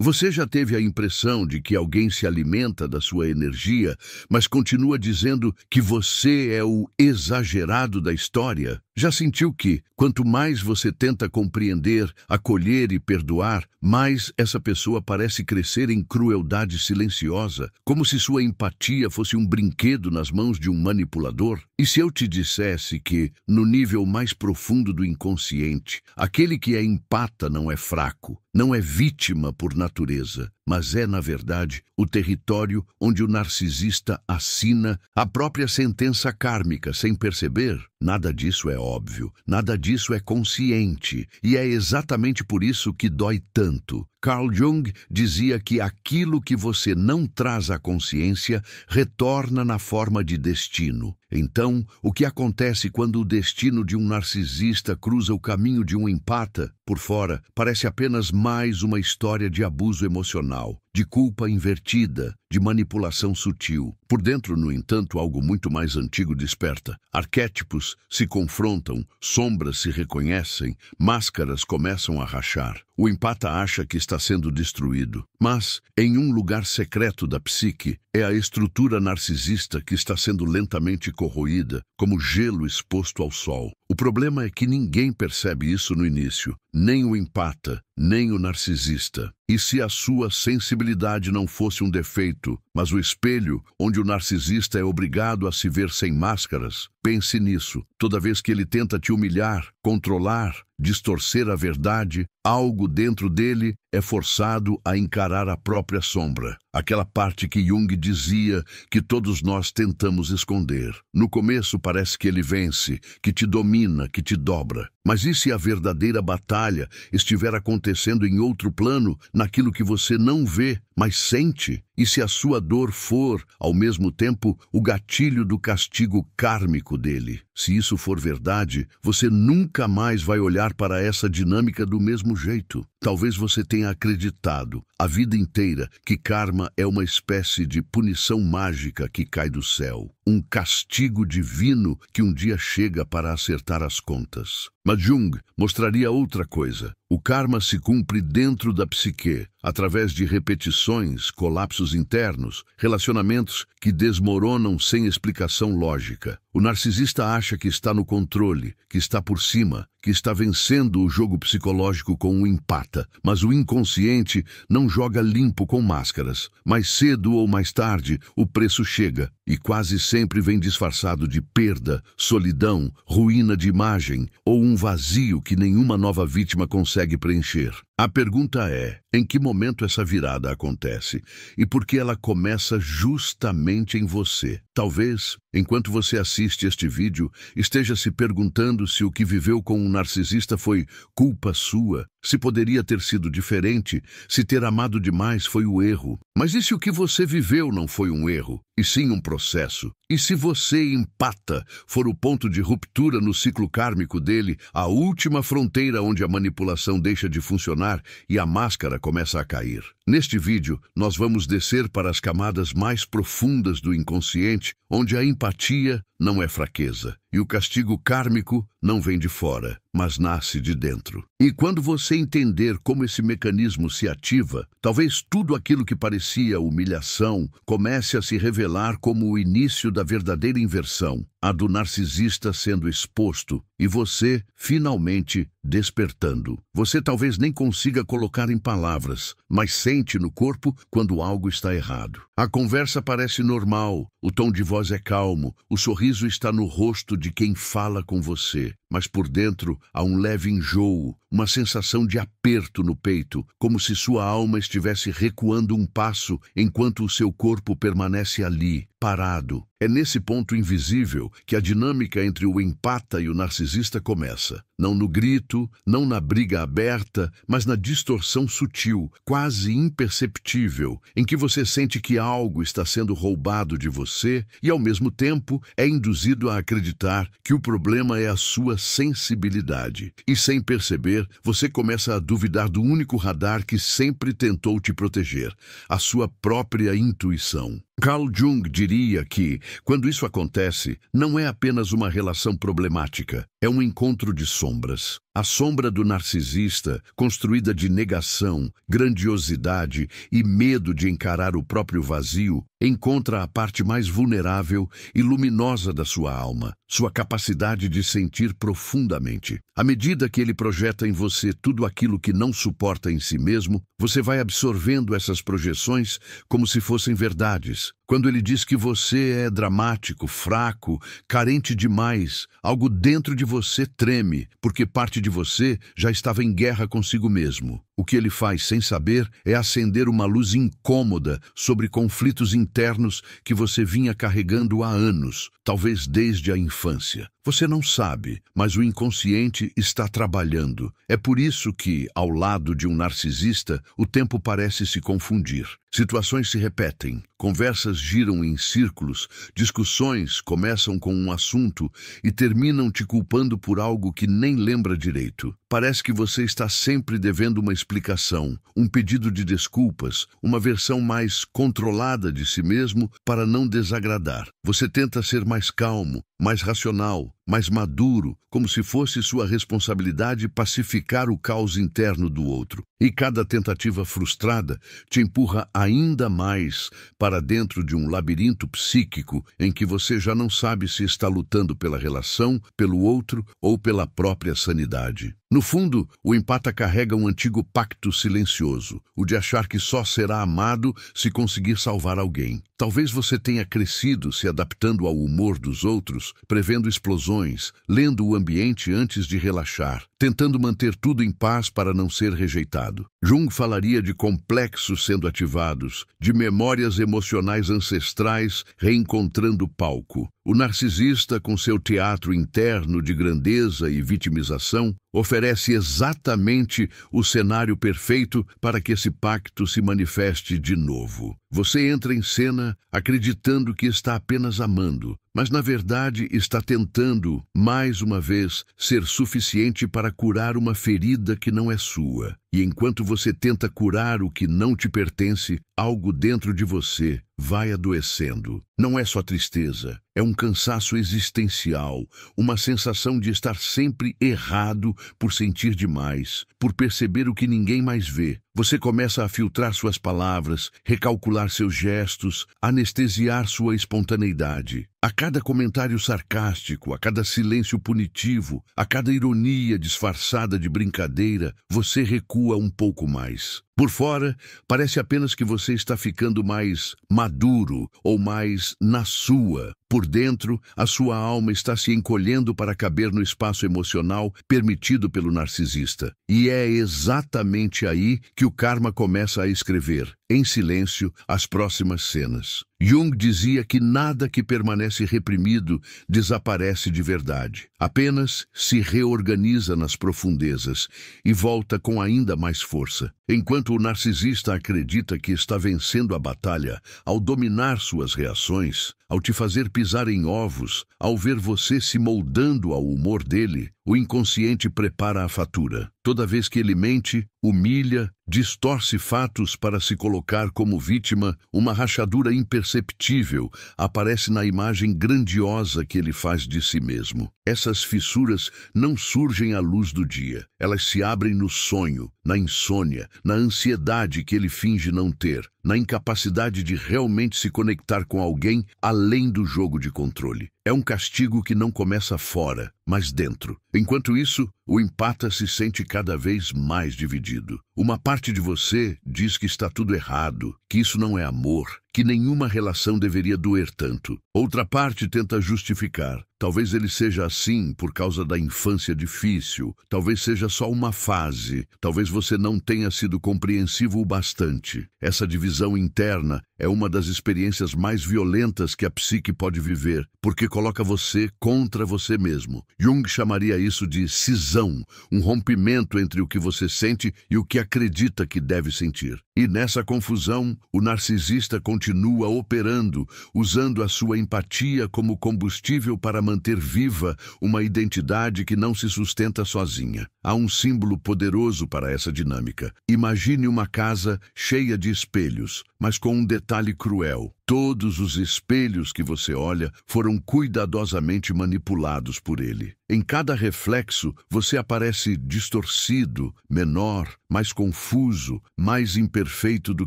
Você já teve a impressão de que alguém se alimenta da sua energia, mas continua dizendo que você é o exagerado da história? Já sentiu que, quanto mais você tenta compreender, acolher e perdoar, mais essa pessoa parece crescer em crueldade silenciosa, como se sua empatia fosse um brinquedo nas mãos de um manipulador? E se eu te dissesse que, no nível mais profundo do inconsciente, aquele que é empata não é fraco, não é vítima por natureza, mas é, na verdade, o território onde o narcisista assina a própria sentença kármica sem perceber? Nada disso é óbvio, nada disso é consciente, e é exatamente por isso que dói tanto. Carl Jung dizia que aquilo que você não traz à consciência retorna na forma de destino. Então, o que acontece quando o destino de um narcisista cruza o caminho de um empata? Por fora, parece apenas mais uma história de abuso emocional, de culpa invertida, de manipulação sutil. Por dentro, no entanto, algo muito mais antigo desperta. Arquétipos se confrontam, sombras se reconhecem, máscaras começam a rachar. O empata acha que está sendo destruído, mas, em um lugar secreto da psique, é a estrutura narcisista que está sendo lentamente corroída, como gelo exposto ao sol. O problema é que ninguém percebe isso no início, nem o empata, nem o narcisista. E se a sua sensibilidade não fosse um defeito, mas o espelho onde o narcisista é obrigado a se ver sem máscaras? Pense nisso. Toda vez que ele tenta te humilhar, controlar, distorcer a verdade, algo dentro dele é forçado a encarar a própria sombra. Aquela parte que Jung dizia que todos nós tentamos esconder. No começo parece que ele vence, que te domina, que te dobra. Mas e se a verdadeira batalha estiver acontecendo em outro plano, naquilo que você não vê, mas sente? E se a sua dor for, ao mesmo tempo, o gatilho do castigo kármico dele? Se isso for verdade, você nunca mais vai olhar para essa dinâmica do mesmo jeito. Talvez você tenha acreditado a vida inteira que karma é uma espécie de punição mágica que cai do céu, um castigo divino que um dia chega para acertar as contas. Mas Jung mostraria outra coisa. O karma se cumpre dentro da psique, através de repetições, colapsos internos, relacionamentos que desmoronam sem explicação lógica. O narcisista acha que está no controle, que está por cima, que está vencendo o jogo psicológico com um empata, mas o inconsciente não joga limpo com máscaras. Mais cedo ou mais tarde, o preço chega, e quase sempre vem disfarçado de perda, solidão, ruína de imagem ou um vazio que nenhuma nova vítima consegue preencher. A pergunta é, em que momento essa virada acontece e por que ela começa justamente em você? Talvez, enquanto você assiste este vídeo, esteja se perguntando se o que viveu com um narcisista foi culpa sua, se poderia ter sido diferente, se ter amado demais foi o erro. Mas e se o que você viveu não foi um erro, e sim um processo? E se você empata for o ponto de ruptura no ciclo kármico dele, a última fronteira onde a manipulação deixa de funcionar e a máscara começa a cair? Neste vídeo, nós vamos descer para as camadas mais profundas do inconsciente, onde a empatia não é fraqueza e o castigo kármico não vem de fora, mas nasce de dentro. E quando você entender como esse mecanismo se ativa, talvez tudo aquilo que parecia humilhação comece a se revelar como o início da verdadeira inversão, a do narcisista sendo exposto e você, finalmente, despertando. Você talvez nem consiga colocar em palavras, mas sente no corpo quando algo está errado. A conversa parece normal, o tom de voz é calmo, o sorriso está no rosto de quem fala com você, mas por dentro há um leve enjoo, uma sensação de aperto no peito, como se sua alma estivesse recuando um passo enquanto o seu corpo permanece ali, parado. É nesse ponto invisível que a dinâmica entre o empata e o narcisista começa. Não no grito, não na briga aberta, mas na distorção sutil, quase imperceptível, em que você sente que algo está sendo roubado de você e, ao mesmo tempo, é induzido a acreditar que o problema é a sua sensibilidade. E, sem perceber, você começa a duvidar do único radar que sempre tentou te proteger, a sua própria intuição. Carl Jung diria que, quando isso acontece, não é apenas uma relação problemática, é um encontro de sombras. A sombra do narcisista, construída de negação, grandiosidade e medo de encarar o próprio vazio, encontra a parte mais vulnerável e luminosa da sua alma, sua capacidade de sentir profundamente. À medida que ele projeta em você tudo aquilo que não suporta em si mesmo, você vai absorvendo essas projeções como se fossem verdades. Quando ele diz que você é dramático, fraco, carente demais, algo dentro de você treme, porque parte de você já estava em guerra consigo mesmo. O que ele faz sem saber é acender uma luz incômoda sobre conflitos internos que você vinha carregando há anos, talvez desde a infância. Você não sabe, mas o inconsciente está trabalhando. É por isso que, ao lado de um narcisista, o tempo parece se confundir. Situações se repetem, conversas giram em círculos, discussões começam com um assunto e terminam te culpando por algo que nem lembra direito. Parece que você está sempre devendo uma explicação, um pedido de desculpas, uma versão mais controlada de si mesmo para não desagradar. Você tenta ser mais calmo, mais racional, mais maduro, como se fosse sua responsabilidade pacificar o caos interno do outro. E cada tentativa frustrada te empurra ainda mais para dentro de um labirinto psíquico em que você já não sabe se está lutando pela relação, pelo outro ou pela própria sanidade. No fundo, o empata carrega um antigo pacto silencioso, o de achar que só será amado se conseguir salvar alguém. Talvez você tenha crescido se adaptando ao humor dos outros, prevendo explosões, lendo o ambiente antes de relaxar, tentando manter tudo em paz para não ser rejeitado. Jung falaria de complexos sendo ativados, de memórias emocionais ancestrais reencontrando o palco. O narcisista, com seu teatro interno de grandeza e vitimização, oferece exatamente o cenário perfeito para que esse pacto se manifeste de novo. Você entra em cena acreditando que está apenas amando, mas na verdade está tentando, mais uma vez, ser suficiente para curar uma ferida que não é sua. E enquanto você tenta curar o que não te pertence, algo dentro de você vai adoecendo. Não é só tristeza, é um cansaço existencial, uma sensação de estar sempre errado por sentir demais, por perceber o que ninguém mais vê. Você começa a filtrar suas palavras, recalcular seus gestos, anestesiar sua espontaneidade. A cada comentário sarcástico, a cada silêncio punitivo, a cada ironia disfarçada de brincadeira, você recua um pouco mais. Por fora, parece apenas que você está ficando mais maduro ou mais na sua. Por dentro, a sua alma está se encolhendo para caber no espaço emocional permitido pelo narcisista. E é exatamente aí que o karma começa a escrever, em silêncio, as próximas cenas. Jung dizia que nada que permanece reprimido desaparece de verdade. Apenas se reorganiza nas profundezas e volta com ainda mais força. Enquanto o narcisista acredita que está vencendo a batalha ao dominar suas reações, ao te fazer pisar em ovos, ao ver você se moldando ao humor dele, o inconsciente prepara a fatura. Toda vez que ele mente, humilha, distorce fatos para se colocar como vítima, uma rachadura imperceptível aparece na imagem grandiosa que ele faz de si mesmo. Essas fissuras não surgem à luz do dia. Elas se abrem no sonho, na insônia, na ansiedade que ele finge não ter, na incapacidade de realmente se conectar com alguém além do jogo de controle. É um castigo que não começa fora, mas dentro. Enquanto isso, o empata se sente cada vez mais dividido. Uma parte de você diz que está tudo errado, que isso não é amor, que nenhuma relação deveria doer tanto. Outra parte tenta justificar. Talvez ele seja assim por causa da infância difícil, talvez seja só uma fase, talvez você não tenha sido compreensivo o bastante. Essa divisão interna é uma das experiências mais violentas que a psique pode viver, porque coloca você contra você mesmo. Jung chamaria isso de cisão, um rompimento entre o que você sente e o que acredita que deve sentir. E nessa confusão, o narcisista continua operando, usando a sua empatia como combustível para manter viva uma identidade que não se sustenta sozinha. Há um símbolo poderoso para essa dinâmica. Imagine uma casa cheia de espelhos. mas com um detalhe cruel. Todos os espelhos que você olha foram cuidadosamente manipulados por ele. Em cada reflexo, você aparece distorcido, menor, mais confuso, mais imperfeito do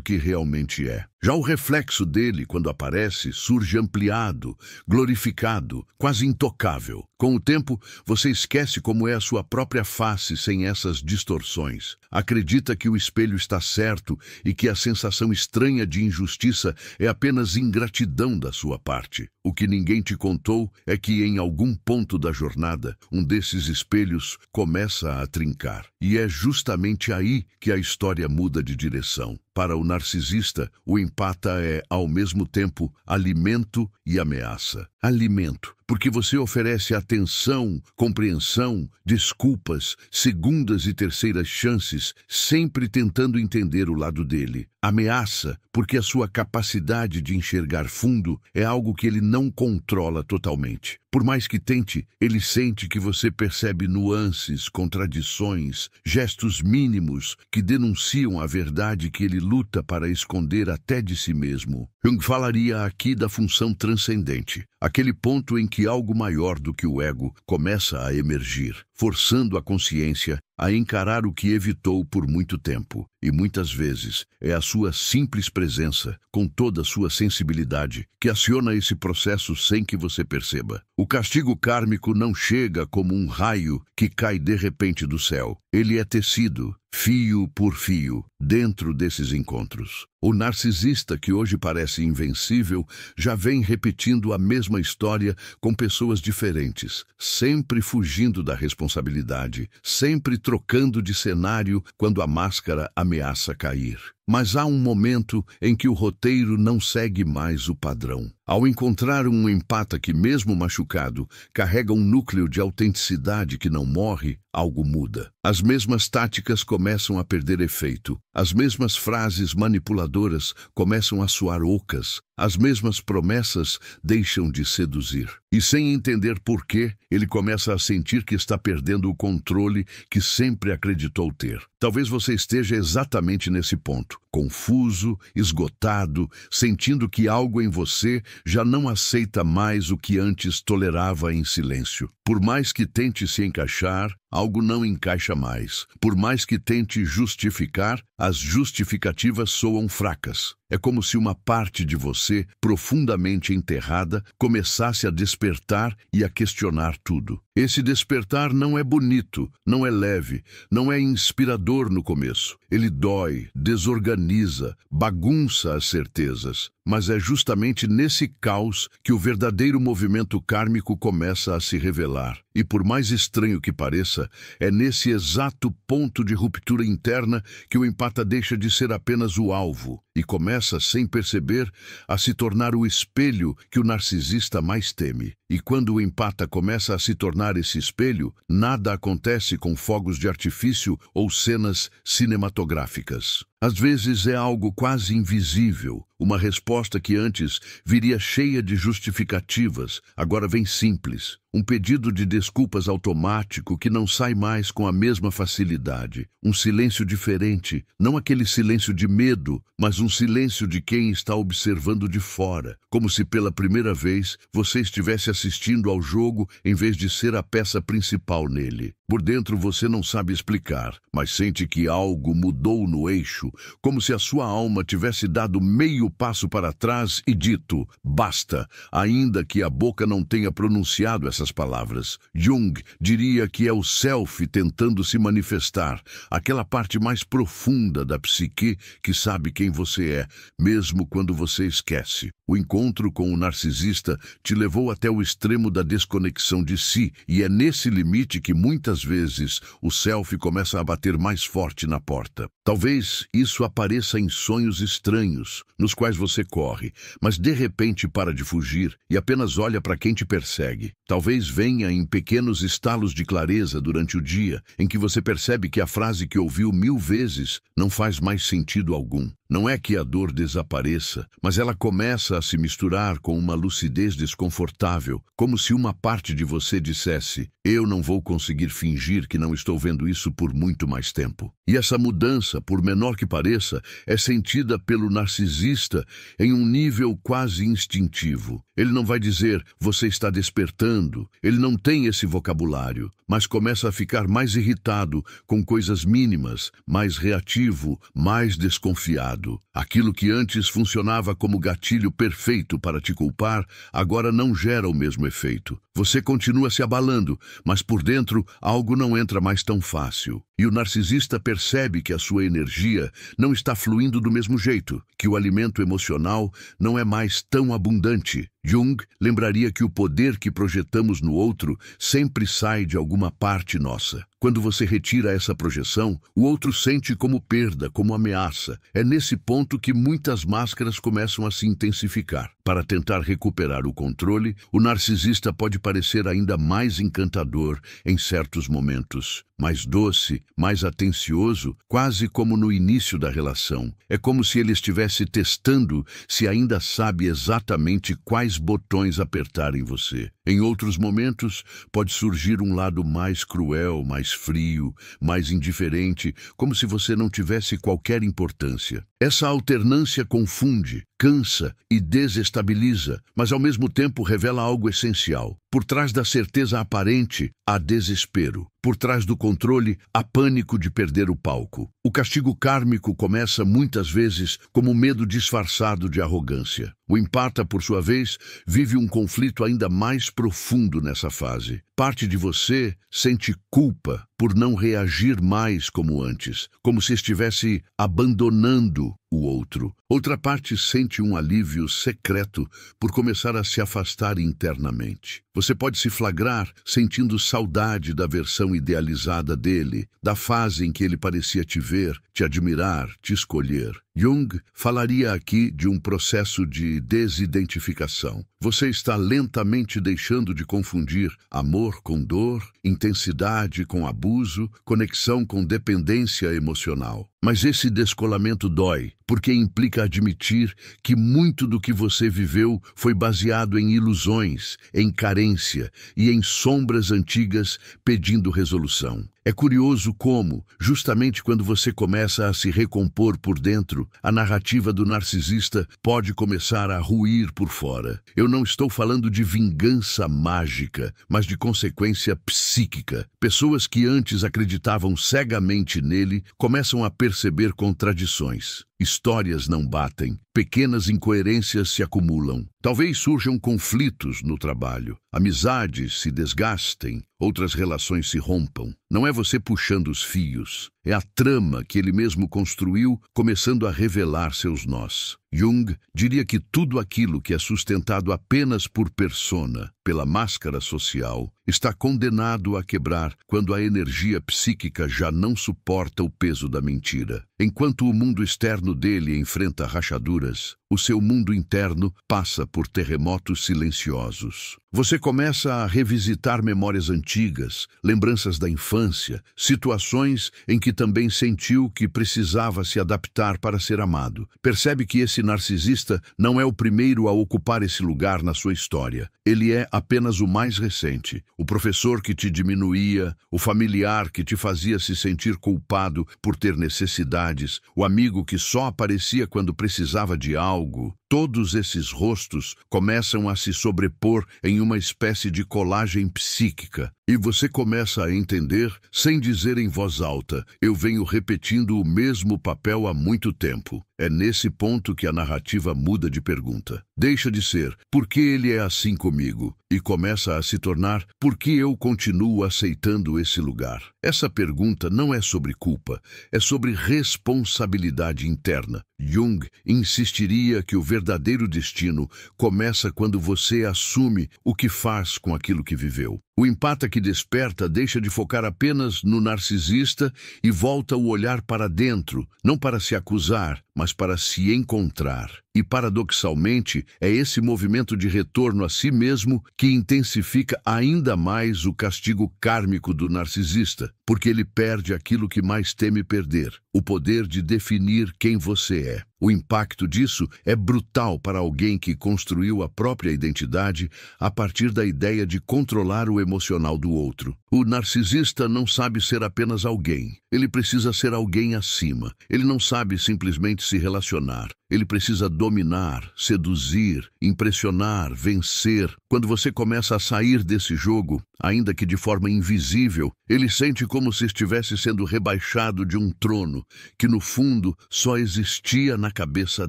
que realmente é. Já o reflexo dele, quando aparece, surge ampliado, glorificado, quase intocável. Com o tempo, você esquece como é a sua própria face sem essas distorções. Acredita que o espelho está certo e que a sensação estranha de injustiça é apenas ingratidão da sua parte. O que ninguém te contou é que em algum ponto da jornada, um desses espelhos começa a trincar. E é justamente aí que a história muda de direção. Para o narcisista, o empata é, ao mesmo tempo, alimento e ameaça. Alimento, porque você oferece atenção, compreensão, desculpas, segundas e terceiras chances, sempre tentando entender o lado dele. Ameaça, porque a sua capacidade de enxergar fundo é algo que ele não controla totalmente. Por mais que tente, ele sente que você percebe nuances, contradições, gestos mínimos que denunciam a verdade que ele luta para esconder até de si mesmo. Jung falaria aqui da função transcendente, aquele ponto em que algo maior do que o ego começa a emergir, forçando a consciência a encarar o que evitou por muito tempo. E muitas vezes é a sua simples presença, com toda a sua sensibilidade, que aciona esse processo sem que você perceba. O castigo kármico não chega como um raio que cai de repente do céu. Ele é tecido, fio por fio, dentro desses encontros. O narcisista, que hoje parece invencível, já vem repetindo a mesma história com pessoas diferentes, sempre fugindo da responsabilidade, sempre trocando de cenário quando a máscara ameaça cair. Mas há um momento em que o roteiro não segue mais o padrão. Ao encontrar um empata que, mesmo machucado, carrega um núcleo de autenticidade que não morre, algo muda. As mesmas táticas começam a perder efeito. As mesmas frases manipuladoras começam a soar ocas. As mesmas promessas deixam de seduzir. E sem entender por quê, ele começa a sentir que está perdendo o controle que sempre acreditou ter. Talvez você esteja exatamente nesse ponto, confuso, esgotado, sentindo que algo em você já não aceita mais o que antes tolerava em silêncio. Por mais que tente se encaixar, algo não encaixa mais. Por mais que tente justificar, as justificativas soam fracas. É como se uma parte de você, profundamente enterrada, começasse a despertar e a questionar tudo. Esse despertar não é bonito, não é leve, não é inspirador no começo. Ele dói, desorganiza, bagunça as certezas. Mas é justamente nesse caos que o verdadeiro movimento kármico começa a se revelar. E por mais estranho que pareça, é nesse exato ponto de ruptura interna que o empata deixa de ser apenas o alvo e começa, sem perceber, a se tornar o espelho que o narcisista mais teme. E quando o empata começa a se tornar esse espelho, nada acontece com fogos de artifício ou cenas cinematográficas. Às vezes é algo quase invisível, uma resposta que antes viria cheia de justificativas, agora vem simples. Um pedido de desculpas automático que não sai mais com a mesma facilidade. Um silêncio diferente, não aquele silêncio de medo, mas um silêncio de quem está observando de fora, como se pela primeira vez você estivesse assistindo ao jogo em vez de ser a peça principal nele. Por dentro você não sabe explicar, mas sente que algo mudou no eixo, como se a sua alma tivesse dado meio passo para trás e dito, basta, ainda que a boca não tenha pronunciado essas palavras. Jung diria que é o self tentando se manifestar, aquela parte mais profunda da psique que sabe quem você é, mesmo quando você esquece. O encontro com o narcisista te levou até o extremo da desconexão de si, e é nesse limite que muitas vezes o self começa a bater mais forte na porta. Talvez isso apareça em sonhos estranhos, nos quais você corre, mas de repente para de fugir e apenas olha para quem te persegue. Talvez venha em pequenos estalos de clareza durante o dia, em que você percebe que a frase que ouviu 1000 vezes não faz mais sentido algum. Não é que a dor desapareça, mas ela começa a se misturar com uma lucidez desconfortável, como se uma parte de você dissesse: eu não vou conseguir fingir que não estou vendo isso por muito mais tempo. E essa mudança, por menor que pareça, é sentida pelo narcisista em um nível quase instintivo. Ele não vai dizer: você está despertando. Ele não tem esse vocabulário, mas começa a ficar mais irritado com coisas mínimas, mais reativo, mais desconfiado. Aquilo que antes funcionava como gatilho perfeito para te culpar, agora não gera o mesmo efeito. Você continua se abalando, mas por dentro algo não entra mais tão fácil. E o narcisista percebe que a sua energia não está fluindo do mesmo jeito, que o alimento emocional não é mais tão abundante. Jung lembraria que o poder que projetamos no outro sempre sai de alguma parte nossa. Quando você retira essa projeção, o outro sente como perda, como ameaça. É nesse ponto que muitas máscaras começam a se intensificar. Para tentar recuperar o controle, o narcisista pode parecer ainda mais encantador em certos momentos, mais doce, mais atencioso, quase como no início da relação. É como se ele estivesse testando se ainda sabe exatamente quais botões apertar em você. Em outros momentos, pode surgir um lado mais cruel, mais frio, mais indiferente, como se você não tivesse qualquer importância. Essa alternância confunde, cansa e desestabiliza, mas ao mesmo tempo revela algo essencial. Por trás da certeza aparente, há desespero. Por trás do controle, há pânico de perder o palco. O castigo kármico começa muitas vezes como medo disfarçado de arrogância. O empata, por sua vez, vive um conflito ainda mais profundo nessa fase. Parte de você sente culpa por não reagir mais como antes, como se estivesse abandonando o outro. Outra parte sente um alívio secreto por começar a se afastar internamente. Você pode se flagrar sentindo saudade da versão idealizada dele, da fase em que ele parecia te ver, te admirar, te escolher. Jung falaria aqui de um processo de desidentificação. Você está lentamente deixando de confundir amor com dor, intensidade com abuso, conexão com dependência emocional. Mas esse descolamento dói, porque implica admitir que muito do que você viveu foi baseado em ilusões, em carência e em sombras antigas pedindo resolução. É curioso como, justamente quando você começa a se recompor por dentro, a narrativa do narcisista pode começar a ruir por fora. Eu não estou falando de vingança mágica, mas de consequência psíquica. Pessoas que antes acreditavam cegamente nele começam a perceber contradições. Histórias não batem, pequenas incoerências se acumulam. Talvez surjam conflitos no trabalho, amizades se desgastem, outras relações se rompam. Não é você puxando os fios, é a trama que ele mesmo construiu começando a revelar seus nós. Jung diria que tudo aquilo que é sustentado apenas por persona, pela máscara social, está condenado a quebrar quando a energia psíquica já não suporta o peso da mentira. Enquanto o mundo externo dele enfrenta rachaduras, o seu mundo interno passa por terremotos silenciosos. Você começa a revisitar memórias antigas, lembranças da infância, situações em que também sentiu que precisava se adaptar para ser amado. Percebe que esse narcisista não é o primeiro a ocupar esse lugar na sua história. Ele é apenas o mais recente. O professor que te diminuía, o familiar que te fazia se sentir culpado por ter necessidades, o amigo que só aparecia quando precisava de algo. Todos esses rostos começam a se sobrepor em uma espécie de colagem psíquica. E você começa a entender, sem dizer em voz alta: eu venho repetindo o mesmo papel há muito tempo. É nesse ponto que a narrativa muda de pergunta. Deixa de ser, por que ele é assim comigo? E começa a se tornar, por que eu continuo aceitando esse lugar? Essa pergunta não é sobre culpa, é sobre responsabilidade interna. Jung insistiria que o verdadeiro destino começa quando você assume o que faz com aquilo que viveu. O empata que desperta deixa de focar apenas no narcisista e volta o olhar para dentro, não para se acusar, mas para se encontrar. E, paradoxalmente, é esse movimento de retorno a si mesmo que intensifica ainda mais o castigo kármico do narcisista, porque ele perde aquilo que mais teme perder, o poder de definir quem você é. O impacto disso é brutal para alguém que construiu a própria identidade a partir da ideia de controlar o emocional do outro. O narcisista não sabe ser apenas alguém. Ele precisa ser alguém acima. Ele não sabe simplesmente se relacionar. Ele precisa dominar, seduzir, impressionar, vencer. Quando você começa a sair desse jogo, ainda que de forma invisível, ele sente como se estivesse sendo rebaixado de um trono, que no fundo só existia na cabeça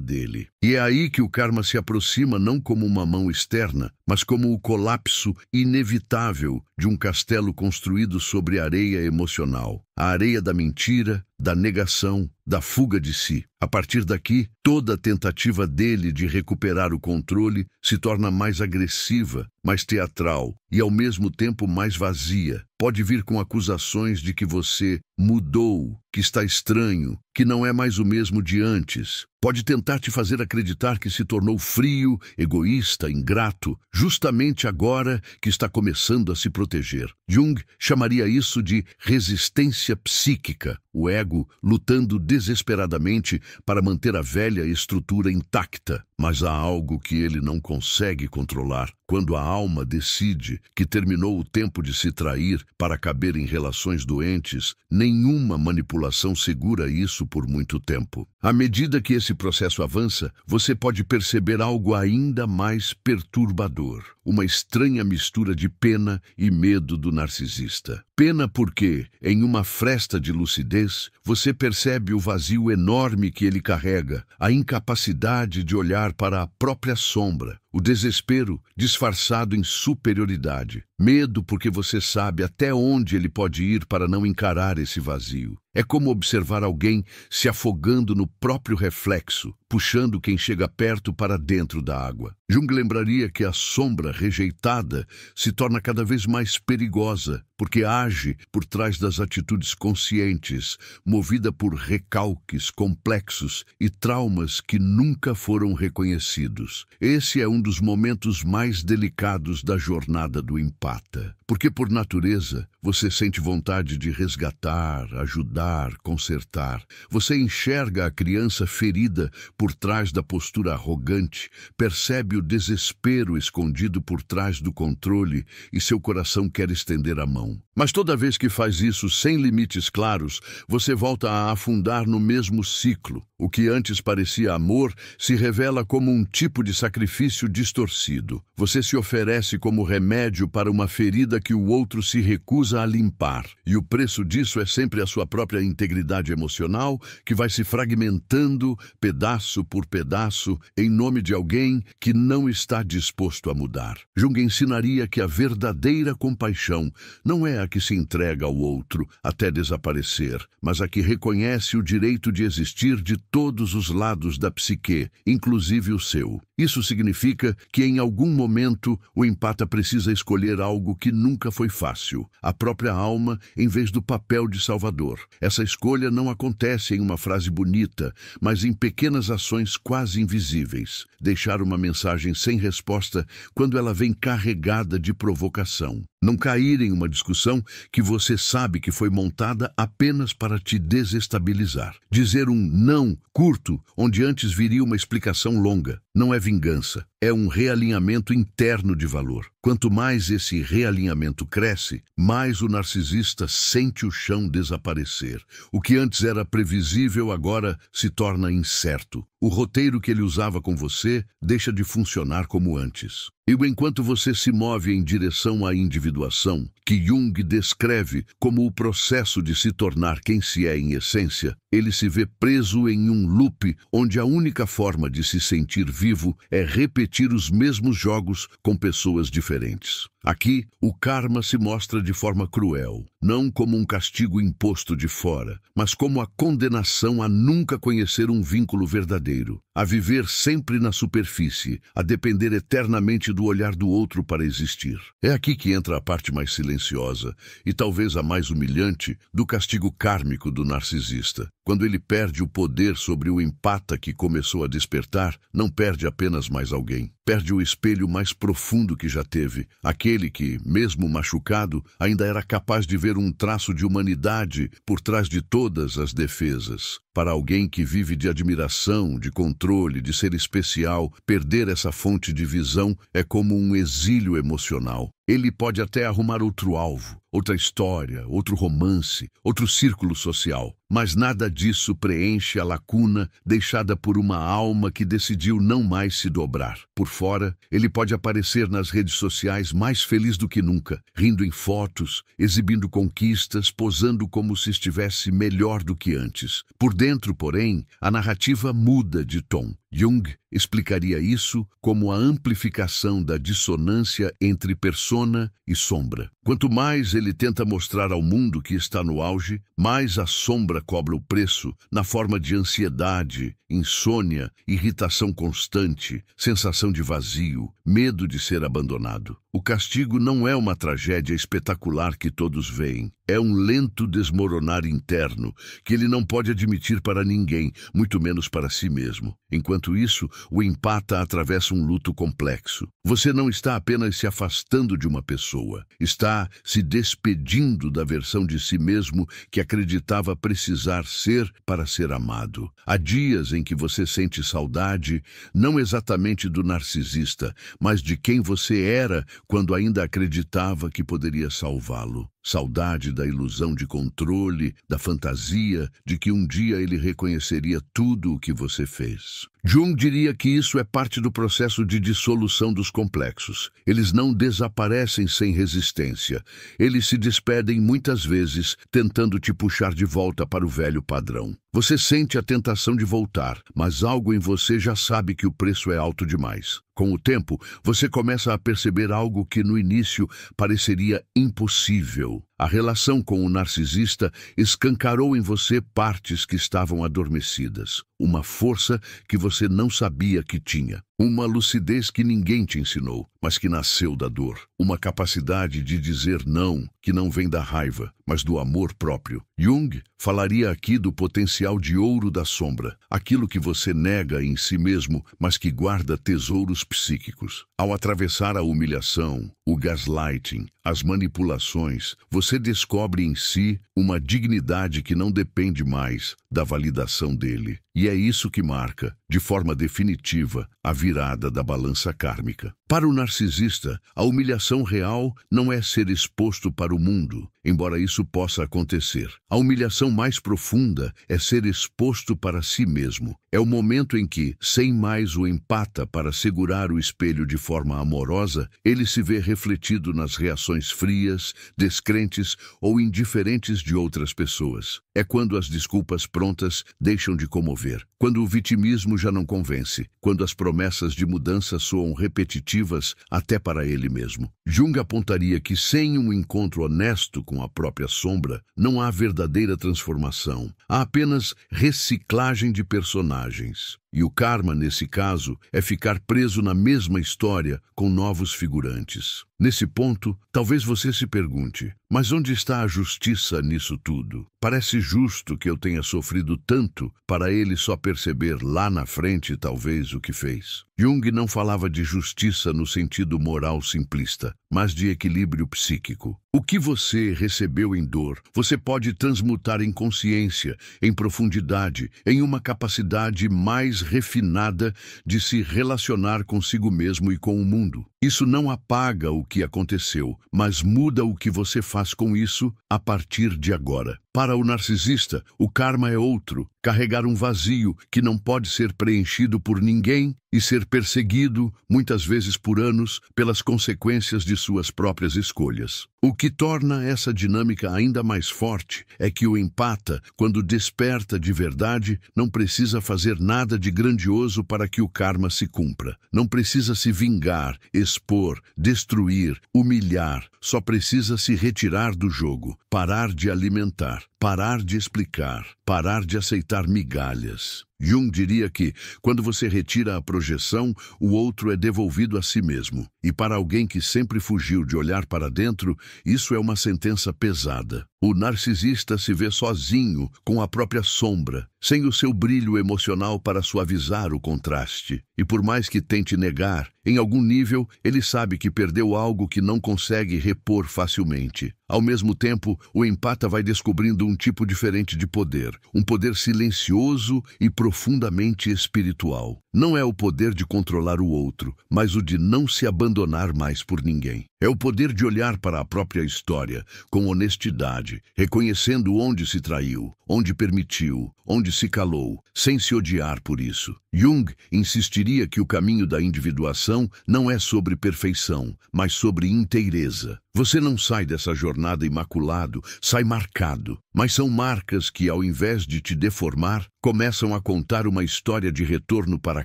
dele. E é aí que o karma se aproxima não como uma mão externa, mas como o colapso inevitável de um castelo construído sobre areia emocional. A areia da mentira, da negação, da fuga de si. A partir daqui, toda tentativa dele de recuperar o controle se torna mais agressiva, mais teatral e, ao mesmo tempo, mais vazia. Pode vir com acusações de que você mudou, que está estranho, que não é mais o mesmo de antes. Pode tentar te fazer acreditar que se tornou frio, egoísta, ingrato, justamente agora que está começando a se proteger. Jung chamaria isso de resistência psíquica, o ego lutando desesperadamente para manter a velha estrutura intacta. Mas há algo que ele não consegue controlar. Quando a alma decide que terminou o tempo de se trair para caber em relações doentes, nenhuma manipulação segura isso por muito tempo. À medida que esse processo avança, você pode perceber algo ainda mais perturbador. Uma estranha mistura de pena e medo do narcisista. Pena porque, em uma fresta de lucidez, você percebe o vazio enorme que ele carrega, a incapacidade de olhar para a própria sombra, o desespero disfarçado em superioridade. Medo porque você sabe até onde ele pode ir para não encarar esse vazio. É como observar alguém se afogando no próprio reflexo, puxando quem chega perto para dentro da água. Jung lembraria que a sombra rejeitada se torna cada vez mais perigosa, porque age por trás das atitudes conscientes, movida por recalques complexos e traumas que nunca foram reconhecidos. Esse é um dos momentos mais delicados da jornada do empata, porque por natureza você sente vontade de resgatar, ajudar, consertar. Você enxerga a criança ferida por trás da postura arrogante, percebe o desespero escondido por trás do controle e seu coração quer estender a mão. Mas toda vez que faz isso sem limites claros, você volta a afundar no mesmo ciclo. O que antes parecia amor se revela como um tipo de sacrifício distorcido. Você se oferece como remédio para uma ferida que o outro se recusa a limpar. E o preço disso é sempre a sua própria integridade emocional, que vai se fragmentando pedaço por pedaço em nome de alguém que não está disposto a mudar. Jung ensinaria que a verdadeira compaixão não é a que se entrega ao outro até desaparecer, mas a que reconhece o direito de existir de todos os lados da psique, inclusive o seu. Isso significa que em algum momento o empata precisa escolher algo que nunca foi fácil, a própria alma em vez do papel de salvador. Essa escolha não acontece em uma frase bonita, mas em pequenas ações quase invisíveis. Deixar uma mensagem sem resposta quando ela vem carregada de provocação. Não cair em uma discussão que você sabe que foi montada apenas para te desestabilizar. Dizer um não curto, onde antes viria uma explicação longa. Não é vingança, é um realinhamento interno de valor. Quanto mais esse realinhamento cresce, mais o narcisista sente o chão desaparecer. O que antes era previsível agora se torna incerto. O roteiro que ele usava com você deixa de funcionar como antes. E enquanto você se move em direção à individuação, que Jung descreve como o processo de se tornar quem se é em essência, ele se vê preso em um loop onde a única forma de se sentir vivo é repetir os mesmos jogos com pessoas diferentes. Aqui, o karma se mostra de forma cruel, não como um castigo imposto de fora, mas como a condenação a nunca conhecer um vínculo verdadeiro, a viver sempre na superfície, a depender eternamente do olhar do outro para existir. É aqui que entra a parte mais silenciosa, e talvez a mais humilhante, do castigo kármico do narcisista. Quando ele perde o poder sobre o empata que começou a despertar, não perde apenas mais alguém. Perde o espelho mais profundo que já teve, aquele que, mesmo machucado, ainda era capaz de ver um traço de humanidade por trás de todas as defesas. Para alguém que vive de admiração, de controle, de ser especial, perder essa fonte de visão é como um exílio emocional. Ele pode até arrumar outro alvo, outra história, outro romance, outro círculo social, mas nada disso preenche a lacuna deixada por uma alma que decidiu não mais se dobrar. Por fora, ele pode aparecer nas redes sociais mais feliz do que nunca, rindo em fotos, exibindo conquistas, posando como se estivesse melhor do que antes. Por dentro, porém, a narrativa muda de tom. Jung explicaria isso como a amplificação da dissonância entre persona e sombra. Quanto mais ele tenta mostrar ao mundo que está no auge, mais a sombra cobra o preço na forma de ansiedade, insônia, irritação constante, sensação de vazio, medo de ser abandonado. O castigo não é uma tragédia espetacular que todos veem. É um lento desmoronar interno que ele não pode admitir para ninguém, muito menos para si mesmo. Enquanto isso, o empata atravessa um luto complexo. Você não está apenas se afastando de uma pessoa, está se despedindo da versão de si mesmo que acreditava precisar ser para ser amado. Há dias em que você sente saudade, não exatamente do narcisista, mas de quem você era quando ainda acreditava que poderia salvá-lo. Saudade da ilusão de controle, da fantasia de que um dia ele reconheceria tudo o que você fez. Jung diria que isso é parte do processo de dissolução dos complexos. Eles não desaparecem sem resistência. Eles se despedem muitas vezes, tentando te puxar de volta para o velho padrão. Você sente a tentação de voltar, mas algo em você já sabe que o preço é alto demais. Com o tempo, você começa a perceber algo que no início pareceria impossível. A relação com o narcisista escancarou em você partes que estavam adormecidas. Uma força que você não sabia que tinha. Uma lucidez que ninguém te ensinou, mas que nasceu da dor. Uma capacidade de dizer não, que não vem da raiva, mas do amor próprio. Jung falaria aqui do potencial de ouro da sombra, aquilo que você nega em si mesmo, mas que guarda tesouros psíquicos. Ao atravessar a humilhação, o gaslighting, as manipulações, você descobre em si uma dignidade que não depende mais da validação dele. E é isso que marca, de forma definitiva, a virada da balança kármica. Para o narcisista, a humilhação real não é ser exposto para o mundo, embora isso possa acontecer. A humilhação mais profunda é ser exposto para si mesmo. É o momento em que, sem mais o empata para segurar o espelho de forma amorosa, ele se vê refletido nas reações frias, descrentes ou indiferentes de outras pessoas. É quando as desculpas prontas deixam de comover, quando o vitimismo já não convence, quando as promessas de mudança soam repetitivas até para ele mesmo. Jung apontaria que sem um encontro honesto com a própria sombra, não há verdadeira transformação. Há apenas reciclagem de personagens. E o karma, nesse caso, é ficar preso na mesma história com novos figurantes. Nesse ponto, talvez você se pergunte, mas onde está a justiça nisso tudo? Parece justo que eu tenha sofrido tanto para ele só perceber lá na frente, talvez, o que fez. Jung não falava de justiça no sentido moral simplista, mas de equilíbrio psíquico. O que você recebeu em dor, você pode transmutar em consciência, em profundidade, em uma capacidade mais refinada de se relacionar consigo mesmo e com o mundo. Isso não apaga o que aconteceu, mas muda o que você faz com isso a partir de agora. Para o narcisista, o karma é outro, carregar um vazio que não pode ser preenchido por ninguém e ser perseguido, muitas vezes por anos, pelas consequências de suas próprias escolhas. O que torna essa dinâmica ainda mais forte é que o empata, quando desperta de verdade, não precisa fazer nada de grandioso para que o karma se cumpra. Não precisa se vingar, expor, destruir, humilhar, só precisa se retirar do jogo, parar de alimentar, parar de explicar, parar de aceitar migalhas. Jung diria que, quando você retira a projeção, o outro é devolvido a si mesmo. E para alguém que sempre fugiu de olhar para dentro, isso é uma sentença pesada. O narcisista se vê sozinho, com a própria sombra, sem o seu brilho emocional para suavizar o contraste. E por mais que tente negar, em algum nível, ele sabe que perdeu algo que não consegue repor facilmente. Ao mesmo tempo, o empata vai descobrindo um tipo diferente de poder, um poder silencioso e profundamente espiritual. Não é o poder de controlar o outro, mas o de não se abandonar mais por ninguém. É o poder de olhar para a própria história com honestidade, reconhecendo onde se traiu, onde permitiu, onde se calou, sem se odiar por isso. Jung insistiria que o caminho da individuação não é sobre perfeição, mas sobre inteireza. Você não sai dessa jornada imaculado, sai marcado. Mas são marcas que, ao invés de te deformar, começam a contar uma história de retorno para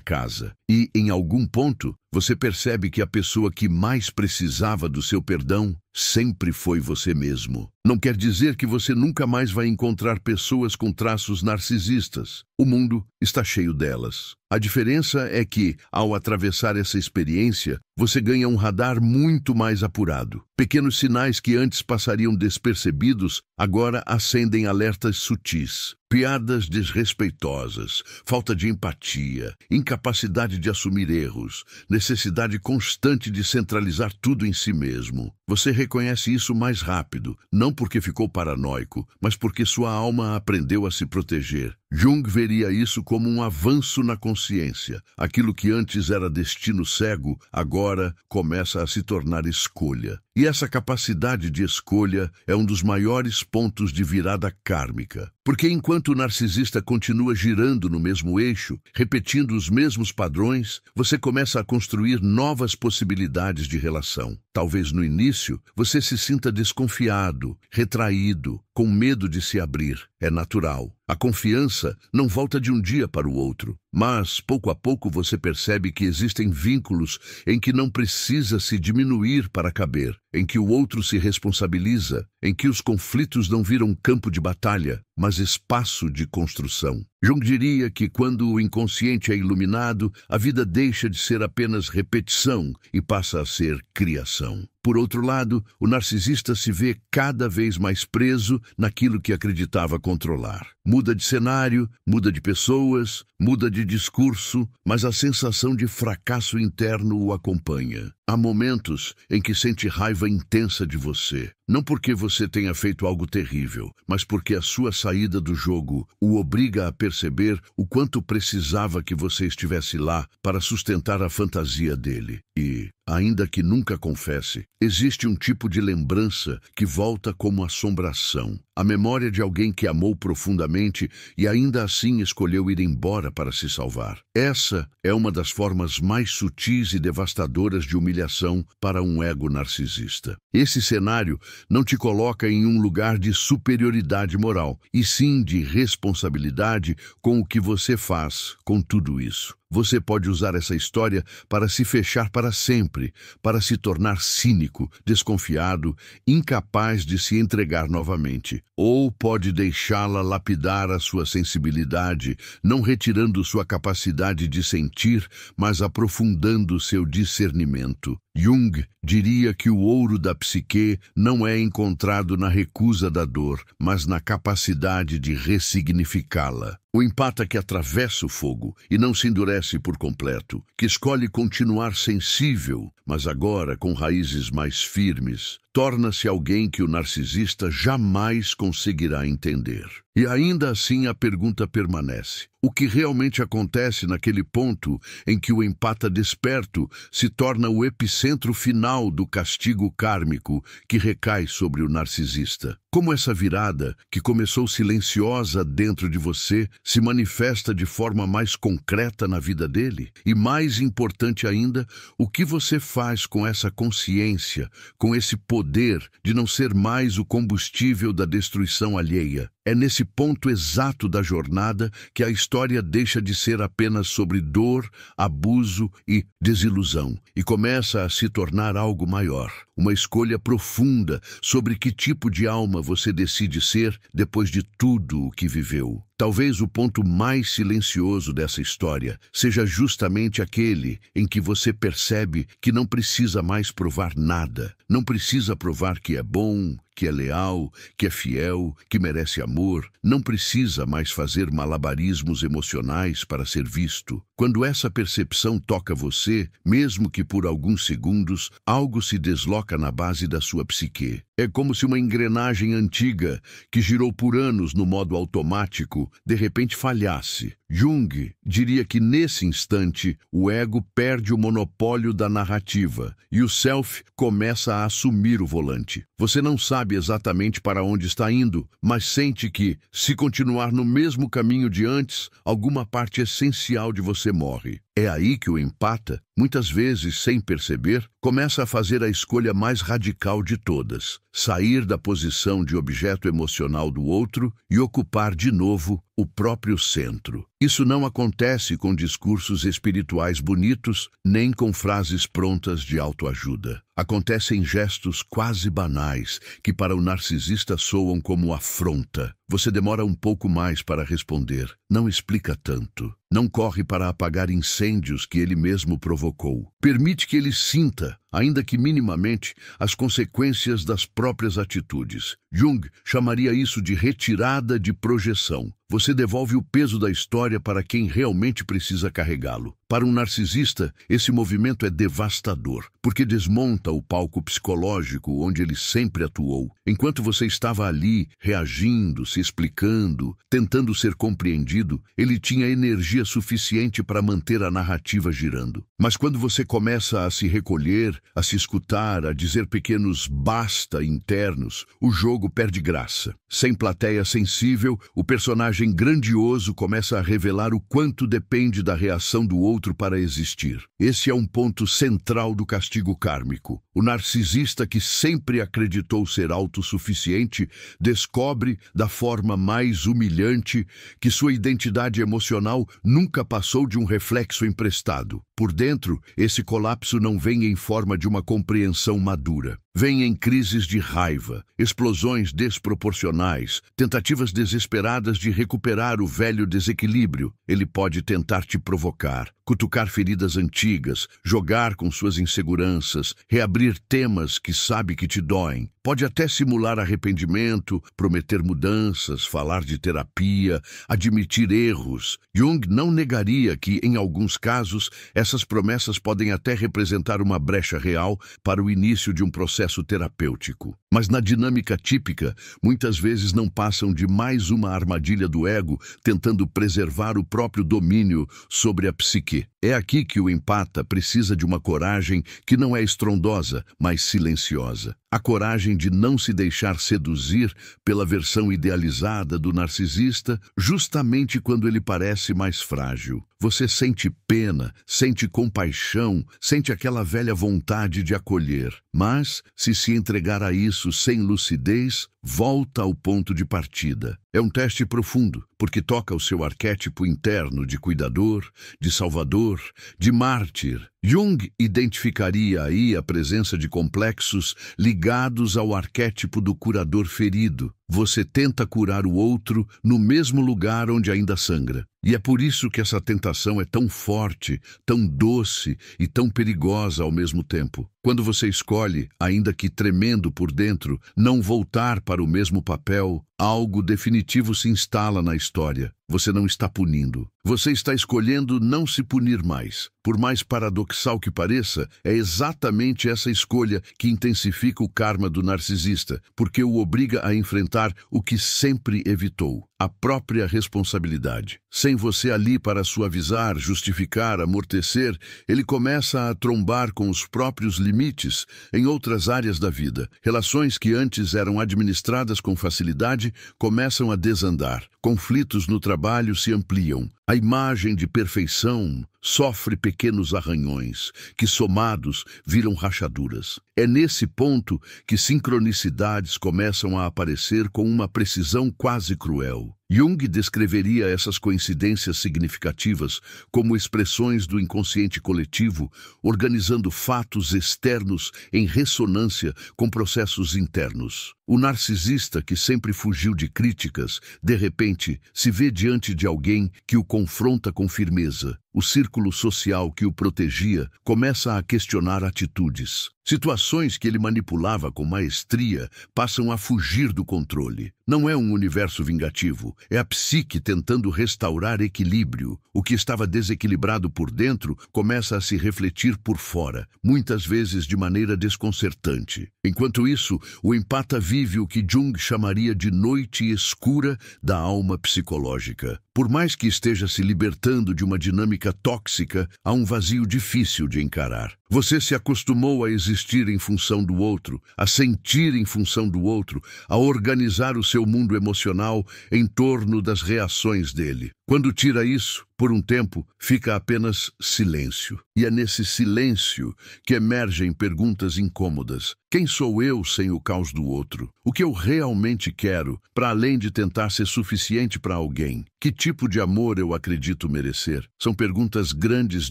casa. E, em algum ponto, você percebe que a pessoa que mais precisava do seu perdão sempre foi você mesmo. Não quer dizer que você nunca mais vai encontrar pessoas com traços narcisistas. O mundo está cheio delas. A diferença é que, ao atravessar essa experiência, você ganha um radar muito mais apurado. Pequenos sinais que antes passariam despercebidos, agora acendem alertas sutis. Piadas desrespeitosas, falta de empatia, incapacidade de assumir erros, necessidade constante de centralizar tudo em si mesmo. Você reconhece isso mais rápido, não porque ficou paranoico, mas porque sua alma aprendeu a se proteger. Jung veria isso como um avanço na consciência. Aquilo que antes era destino cego, agora começa a se tornar escolha. E essa capacidade de escolha é um dos maiores pontos de virada kármica. Porque enquanto o narcisista continua girando no mesmo eixo, repetindo os mesmos padrões, você começa a construir novas possibilidades de relação. Talvez no início você se sinta desconfiado, retraído, com medo de se abrir. É natural. A confiança não volta de um dia para o outro, mas pouco a pouco você percebe que existem vínculos em que não precisa se diminuir para caber, em que o outro se responsabiliza, em que os conflitos não viram campo de batalha, mas espaço de construção. Jung diria que quando o inconsciente é iluminado, a vida deixa de ser apenas repetição e passa a ser criação. Por outro lado, o narcisista se vê cada vez mais preso naquilo que acreditava controlar. Muda de cenário, muda de pessoas, muda de discurso, mas a sensação de fracasso interno o acompanha. Há momentos em que sente raiva intensa de você, não porque você tenha feito algo terrível, mas porque a sua saída do jogo o obriga a perceber o quanto precisava que você estivesse lá para sustentar a fantasia dele. E, ainda que nunca confesse, existe um tipo de lembrança que volta como assombração. A memória de alguém que amou profundamente e ainda assim escolheu ir embora para se salvar. Essa é uma das formas mais sutis e devastadoras de humilhação para um ego narcisista. Esse cenário não te coloca em um lugar de superioridade moral, e sim de responsabilidade com o que você faz com tudo isso. Você pode usar essa história para se fechar para sempre, para se tornar cínico, desconfiado, incapaz de se entregar novamente. Ou pode deixá-la lapidar a sua sensibilidade, não retirando sua capacidade de sentir, mas aprofundando seu discernimento. Jung diria que o ouro da psique não é encontrado na recusa da dor, mas na capacidade de ressignificá-la. O empata que atravessa o fogo e não se endurece por completo, que escolhe continuar sensível, mas agora com raízes mais firmes, torna-se alguém que o narcisista jamais conseguirá entender. E ainda assim a pergunta permanece. O que realmente acontece naquele ponto em que o empata desperto se torna o epicentro final do castigo kármico que recai sobre o narcisista? Como essa virada, que começou silenciosa dentro de você, se manifesta de forma mais concreta na vida dele? E mais importante ainda, o que você faz com essa consciência, com esse poder de não ser mais o combustível da destruição alheia? É nesse ponto exato da jornada que a história deixa de ser apenas sobre dor, abuso e desilusão e começa a se tornar algo maior, uma escolha profunda sobre que tipo de alma você decide ser depois de tudo o que viveu. Talvez o ponto mais silencioso dessa história seja justamente aquele em que você percebe que não precisa mais provar nada. Não precisa provar que é bom, que é leal, que é fiel, que merece amor. Não precisa mais fazer malabarismos emocionais para ser visto. Quando essa percepção toca você, mesmo que por alguns segundos, algo se desloca na base da sua psique. É como se uma engrenagem antiga, que girou por anos no modo automático, de repente falhasse. Jung diria que nesse instante o ego perde o monopólio da narrativa e o self começa a assumir o volante. Você não sabe exatamente para onde está indo, mas sente que, se continuar no mesmo caminho de antes, alguma parte essencial de você morre. É aí que o empata, muitas vezes sem perceber, começa a fazer a escolha mais radical de todas: sair da posição de objeto emocional do outro e ocupar de novo o próprio centro. Isso não acontece com discursos espirituais bonitos, nem com frases prontas de autoajuda. Acontece em gestos quase banais, que para o narcisista soam como afronta. Você demora um pouco mais para responder, não explica tanto. Não corre para apagar incêndios que ele mesmo provocou. Permite que ele sinta, ainda que minimamente, as consequências das próprias atitudes. Jung chamaria isso de retirada de projeção. Você devolve o peso da história para quem realmente precisa carregá-lo. Para um narcisista, esse movimento é devastador, porque desmonta o palco psicológico onde ele sempre atuou. Enquanto você estava ali, reagindo, se explicando, tentando ser compreendido, ele tinha energia suficiente para manter a narrativa girando. Mas quando você começa a se recolher, a se escutar, a dizer pequenos basta internos, o jogo perde graça. Sem plateia sensível, o personagem grandioso começa a revelar o quanto depende da reação do outro para existir. Esse é um ponto central do castigo kármico. O narcisista que sempre acreditou ser autossuficiente descobre, da forma mais humilhante, que sua identidade emocional nunca passou de um reflexo emprestado. Por dentro, esse colapso não vem em forma de uma compreensão madura. Vem em crises de raiva, explosões desproporcionais, tentativas desesperadas de recuperar o velho desequilíbrio. Ele pode tentar te provocar, cutucar feridas antigas, jogar com suas inseguranças, reabrir temas que sabe que te doem. Pode até simular arrependimento, prometer mudanças, falar de terapia, admitir erros. Jung não negaria que, em alguns casos, essas promessas podem até representar uma brecha real para o início de um processo terapêutico. Mas na dinâmica típica, muitas vezes não passam de mais uma armadilha do ego tentando preservar o próprio domínio sobre a psique. É aqui que o empata precisa de uma coragem que não é estrondosa, mas silenciosa. A coragem de não se deixar seduzir pela versão idealizada do narcisista, justamente quando ele parece mais frágil. Você sente pena, sente compaixão, sente aquela velha vontade de acolher. Mas, se entregar a isso sem lucidez, volta ao ponto de partida. É um teste profundo, porque toca o seu arquétipo interno de cuidador, de salvador, de mártir. Jung identificaria aí a presença de complexos ligados ao arquétipo do curador ferido. Você tenta curar o outro no mesmo lugar onde ainda sangra. E é por isso que essa tentação é tão forte, tão doce e tão perigosa ao mesmo tempo. Quando você escolhe, ainda que tremendo por dentro, não voltar para o mesmo papel, algo definitivo se instala na história. Você não está punindo. Você está escolhendo não se punir mais. Por mais paradoxal que pareça, é exatamente essa escolha que intensifica o karma do narcisista, porque o obriga a enfrentar o que sempre evitou, a própria responsabilidade. Sem você ali para suavizar, justificar, amortecer, ele começa a trombar com os próprios limites em outras áreas da vida. Relações que antes eram administradas com facilidade começam a desandar. Conflitos no trabalho se ampliam. A imagem de perfeição sofre pequenos arranhões, que somados viram rachaduras. É nesse ponto que sincronicidades começam a aparecer com uma precisão quase cruel. Jung descreveria essas coincidências significativas como expressões do inconsciente coletivo, organizando fatos externos em ressonância com processos internos. O narcisista, que sempre fugiu de críticas, de repente se vê diante de alguém que o confronta com firmeza. O círculo social que o protegia começa a questionar atitudes. Situações que ele manipulava com maestria passam a fugir do controle. Não é um universo vingativo, é a psique tentando restaurar equilíbrio. O que estava desequilibrado por dentro começa a se refletir por fora, muitas vezes de maneira desconcertante. Enquanto isso, o empata vive o que Jung chamaria de noite escura da alma psicológica. Por mais que esteja se libertando de uma dinâmica tóxica, há um vazio difícil de encarar. Você se acostumou a existir em função do outro, a sentir em função do outro, a organizar o seu mundo emocional em torno das reações dele. Quando tira isso, por um tempo, fica apenas silêncio. E é nesse silêncio que emergem perguntas incômodas. Quem sou eu sem o caos do outro? O que eu realmente quero, para além de tentar ser suficiente para alguém? Que tipo de amor eu acredito merecer? São perguntas grandes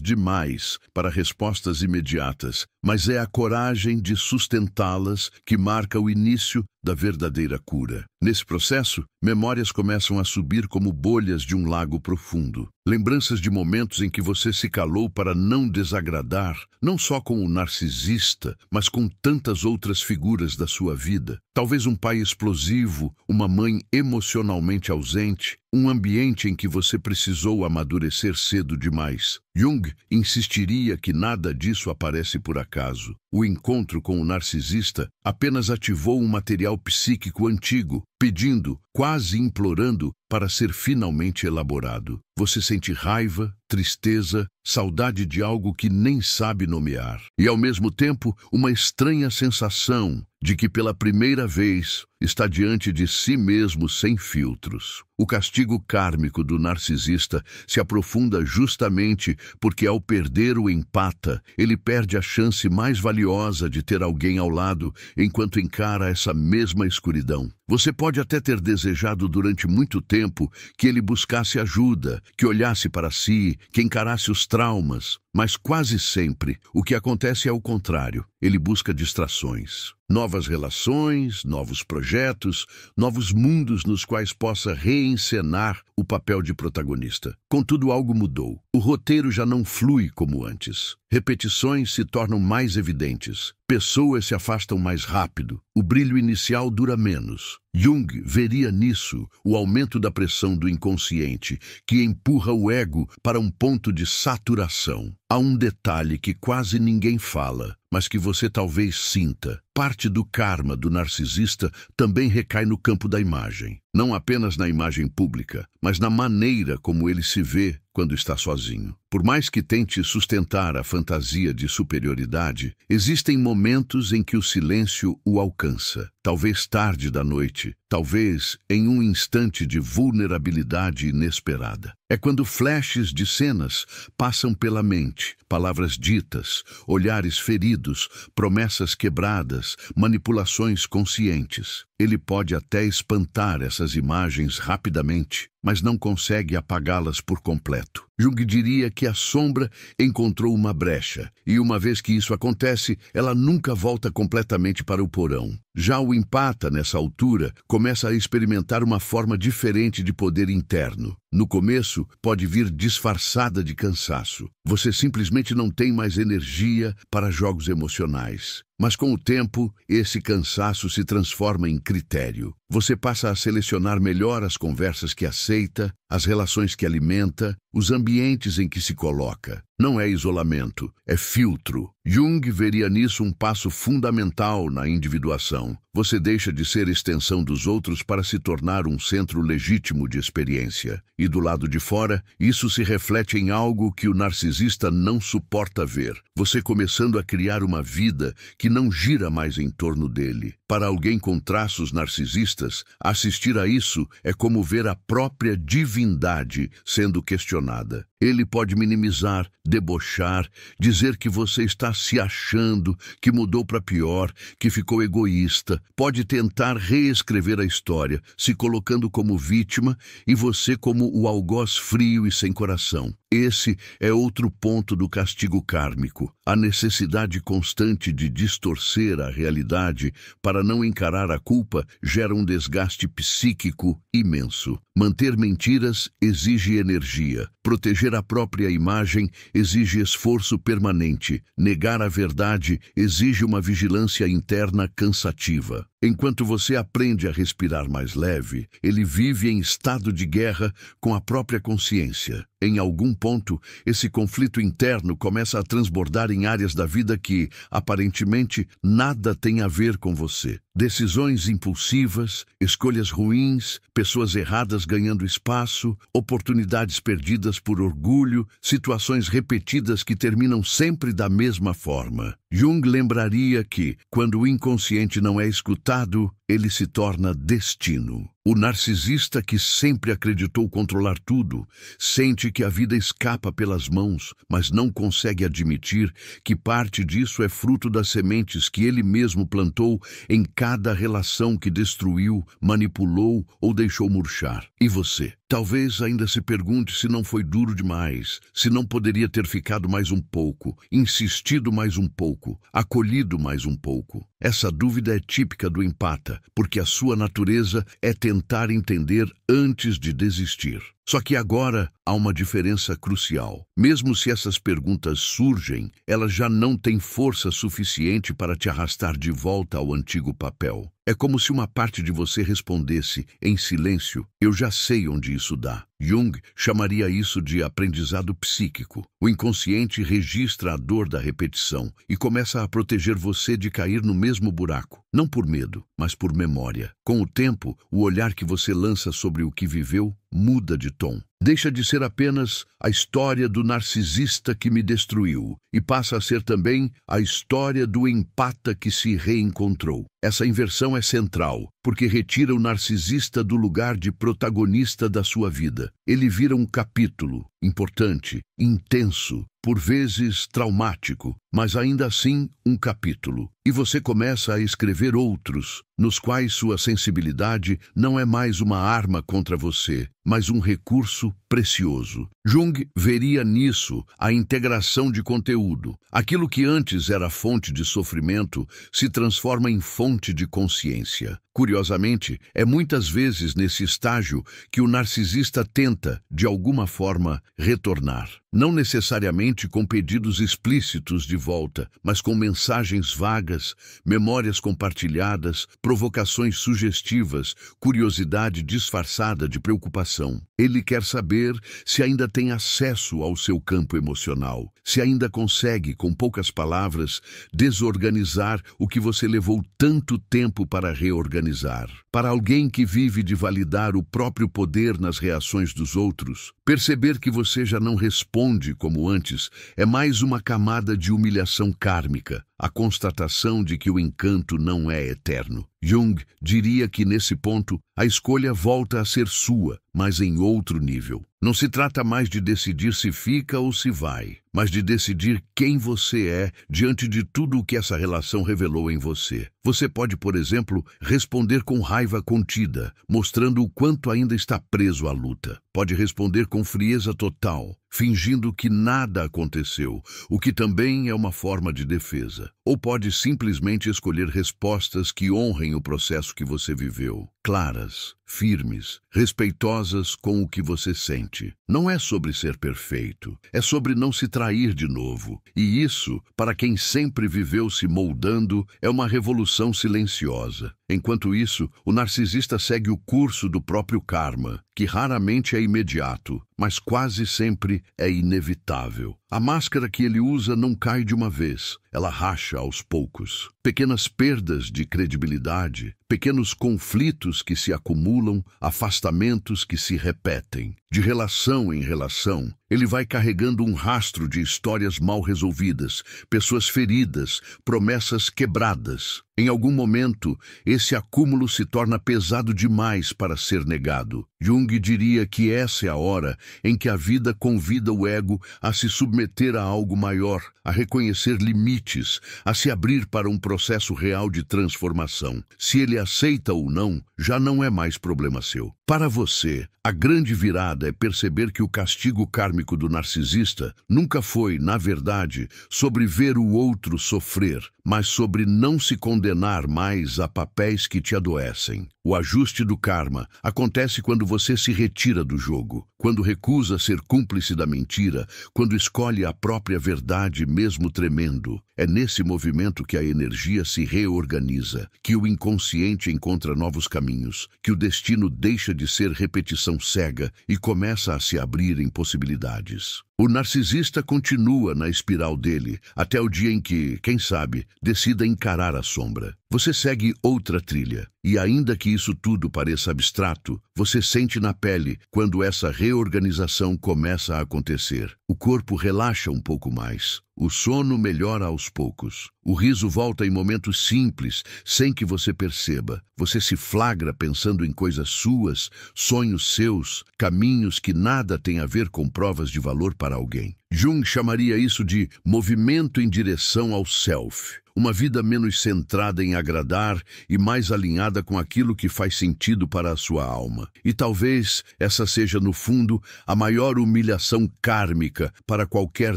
demais para respostas imediatas, mas é a coragem de sustentá-las que marca o início da verdadeira cura. Nesse processo, memórias começam a subir como bolhas de um lago profundo. Lembranças de momentos em que você se calou para não desagradar, não só com o narcisista, mas com tantas outras figuras da sua vida. Talvez um pai explosivo, uma mãe emocionalmente ausente, um ambiente em que você precisou amadurecer cedo demais. Jung insistiria que nada disso aparece por acaso. O encontro com o narcisista apenas ativou um material psíquico antigo, pedindo, quase implorando, para ser finalmente elaborado. Você sente raiva, tristeza, saudade de algo que nem sabe nomear. E, ao mesmo tempo, uma estranha sensação de que, pela primeira vez, está diante de si mesmo sem filtros. O castigo kármico do narcisista se aprofunda justamente porque, ao perder o empata, ele perde a chance mais valiosa de ter alguém ao lado enquanto encara essa mesma escuridão. Você pode até ter desejado durante muito tempo que ele buscasse ajuda, que olhasse para si, que encarasse os traumas, mas quase sempre o que acontece é o contrário. Ele busca distrações, novas relações, novos projetos, novos mundos nos quais possa reencenar o papel de protagonista. Contudo, algo mudou. O roteiro já não flui como antes. Repetições se tornam mais evidentes. Pessoas se afastam mais rápido. O brilho inicial dura menos. Jung veria nisso o aumento da pressão do inconsciente, que empurra o ego para um ponto de saturação. Há um detalhe que quase ninguém fala, mas que você talvez sinta. Parte do karma do narcisista também recai no campo da imagem. Não apenas na imagem pública, mas na maneira como ele se vê quando está sozinho. Por mais que tente sustentar a fantasia de superioridade, existem momentos em que o silêncio o alcança. Talvez tarde da noite, talvez em um instante de vulnerabilidade inesperada. É quando flashes de cenas passam pela mente, palavras ditas, olhares feridos, promessas quebradas, manipulações conscientes. Ele pode até espantar essas imagens rapidamente, mas não consegue apagá-las por completo. Jung diria que a sombra encontrou uma brecha, e uma vez que isso acontece, ela nunca volta completamente para o porão. Já o empata, nessa altura, começa a experimentar uma forma diferente de poder interno. No começo, pode vir disfarçada de cansaço. Você simplesmente não tem mais energia para jogos emocionais. Mas com o tempo, esse cansaço se transforma em critério. Você passa a selecionar melhor as conversas que aceita, as relações que alimenta, os ambientes em que se coloca. Não é isolamento, é filtro. Jung veria nisso um passo fundamental na individuação. Você deixa de ser extensão dos outros para se tornar um centro legítimo de experiência. E do lado de fora, isso se reflete em algo que o narcisista não suporta ver. Você começando a criar uma vida que não gira mais em torno dele. Para alguém com traços narcisistas, assistir a isso é como ver a própria divindade sendo questionada. Ele pode minimizar, debochar, dizer que você está se achando, que mudou para pior, que ficou egoísta. Pode tentar reescrever a história, se colocando como vítima e você como o algoz frio e sem coração. Esse é outro ponto do castigo kármico, a necessidade constante de distorcer a realidade para não encarar a culpa gera um desgaste psíquico imenso. Manter mentiras exige energia. Proteger a própria imagem exige esforço permanente. Negar a verdade exige uma vigilância interna cansativa. Enquanto você aprende a respirar mais leve, ele vive em estado de guerra com a própria consciência. Em algum ponto, esse conflito interno começa a transbordar em áreas da vida que, aparentemente, nada tem a ver com você. Decisões impulsivas, escolhas ruins, pessoas erradas ganhando espaço, oportunidades perdidas por orgulho, situações repetidas que terminam sempre da mesma forma. Jung lembraria que, quando o inconsciente não é escutado, ele se torna destino. O narcisista que sempre acreditou controlar tudo, sente que a vida escapa pelas mãos, mas não consegue admitir que parte disso é fruto das sementes que ele mesmo plantou em cada relação que destruiu, manipulou ou deixou murchar. E você? Talvez ainda se pergunte se não foi duro demais, se não poderia ter ficado mais um pouco, insistido mais um pouco, acolhido mais um pouco. Essa dúvida é típica do empata, porque a sua natureza é tentar entender antes de desistir. Só que agora há uma diferença crucial. Mesmo se essas perguntas surgem, elas já não têm força suficiente para te arrastar de volta ao antigo papel. É como se uma parte de você respondesse, em silêncio, eu já sei onde isso dá. Jung chamaria isso de aprendizado psíquico. O inconsciente registra a dor da repetição e começa a proteger você de cair no mesmo buraco. Não por medo, mas por memória. Com o tempo, o olhar que você lança sobre o que viveu muda de tom. Deixa de ser apenas a história do narcisista que me destruiu e passa a ser também a história do empata que se reencontrou. Essa inversão é central, porque retira o narcisista do lugar de protagonista da sua vida. Ele vira um capítulo importante, intenso, por vezes traumático, mas ainda assim um capítulo. E você começa a escrever outros, nos quais sua sensibilidade não é mais uma arma contra você, mas um recurso precioso. Jung veria nisso a integração de conteúdo. Aquilo que antes era fonte de sofrimento se transforma em fonte de consciência. Curiosamente, é muitas vezes nesse estágio que o narcisista tenta, de alguma forma, retornar. Não necessariamente com pedidos explícitos de volta, mas com mensagens vagas, memórias compartilhadas, provocações sugestivas, curiosidade disfarçada de preocupação. Ele quer saber se ainda tem acesso ao seu campo emocional, se ainda consegue, com poucas palavras, desorganizar o que você levou tanto tempo para reorganizar. Para alguém que vive de validar o próprio poder nas reações dos outros, perceber que você já não responde como antes é mais uma camada de humilhação kármica, a constatação de que o encanto não é eterno. Jung diria que, nesse ponto, a escolha volta a ser sua, mas em outro nível. Não se trata mais de decidir se fica ou se vai, mas de decidir quem você é diante de tudo o que essa relação revelou em você. Você pode, por exemplo, responder com raiva contida, mostrando o quanto ainda está preso à luta. Pode responder com frieza total, fingindo que nada aconteceu, o que também é uma forma de defesa. Ou pode simplesmente escolher respostas que honrem o processo que você viveu, claras, firmes, respeitosas com o que você sente. Não é sobre ser perfeito, é sobre não se trair de novo. E isso, para quem sempre viveu se moldando, é uma revolução silenciosa. Enquanto isso, o narcisista segue o curso do próprio karma, que raramente é imediato, mas quase sempre é inevitável. A máscara que ele usa não cai de uma vez, ela racha aos poucos. Pequenas perdas de credibilidade, pequenos conflitos que se acumulam, afastamentos que se repetem. De relação em relação, ele vai carregando um rastro de histórias mal resolvidas, pessoas feridas, promessas quebradas. Em algum momento, esse acúmulo se torna pesado demais para ser negado. Jung diria que essa é a hora em que a vida convida o ego a se submeter a algo maior, a reconhecer limites, a se abrir para um processo real de transformação. Se ele aceita ou não, já não é mais problema seu. Para você, a grande virada é perceber que o castigo kármico do narcisista nunca foi, na verdade, sobre ver o outro sofrer, mas sobre não se condenar mais a papéis que te adoecem. O ajuste do karma acontece quando você se retira do jogo, quando recusa ser cúmplice da mentira, quando escolhe a própria verdade mesmo tremendo. É nesse movimento que a energia se reorganiza, que o inconsciente encontra novos caminhos, que o destino deixa de ser repetição cega e começa a se abrir em possibilidades. O narcisista continua na espiral dele, até o dia em que, quem sabe, decida encarar a sombra. Você segue outra trilha, e ainda que isso tudo pareça abstrato, você sente na pele quando essa reorganização começa a acontecer. O corpo relaxa um pouco mais. O sono melhora aos poucos. O riso volta em momentos simples, sem que você perceba. Você se flagra pensando em coisas suas, sonhos seus, caminhos que nada têm a ver com provas de valor para alguém. Jung chamaria isso de movimento em direção ao self. Uma vida menos centrada em agradar e mais alinhada com aquilo que faz sentido para a sua alma. E talvez essa seja, no fundo, a maior humilhação kármica para qualquer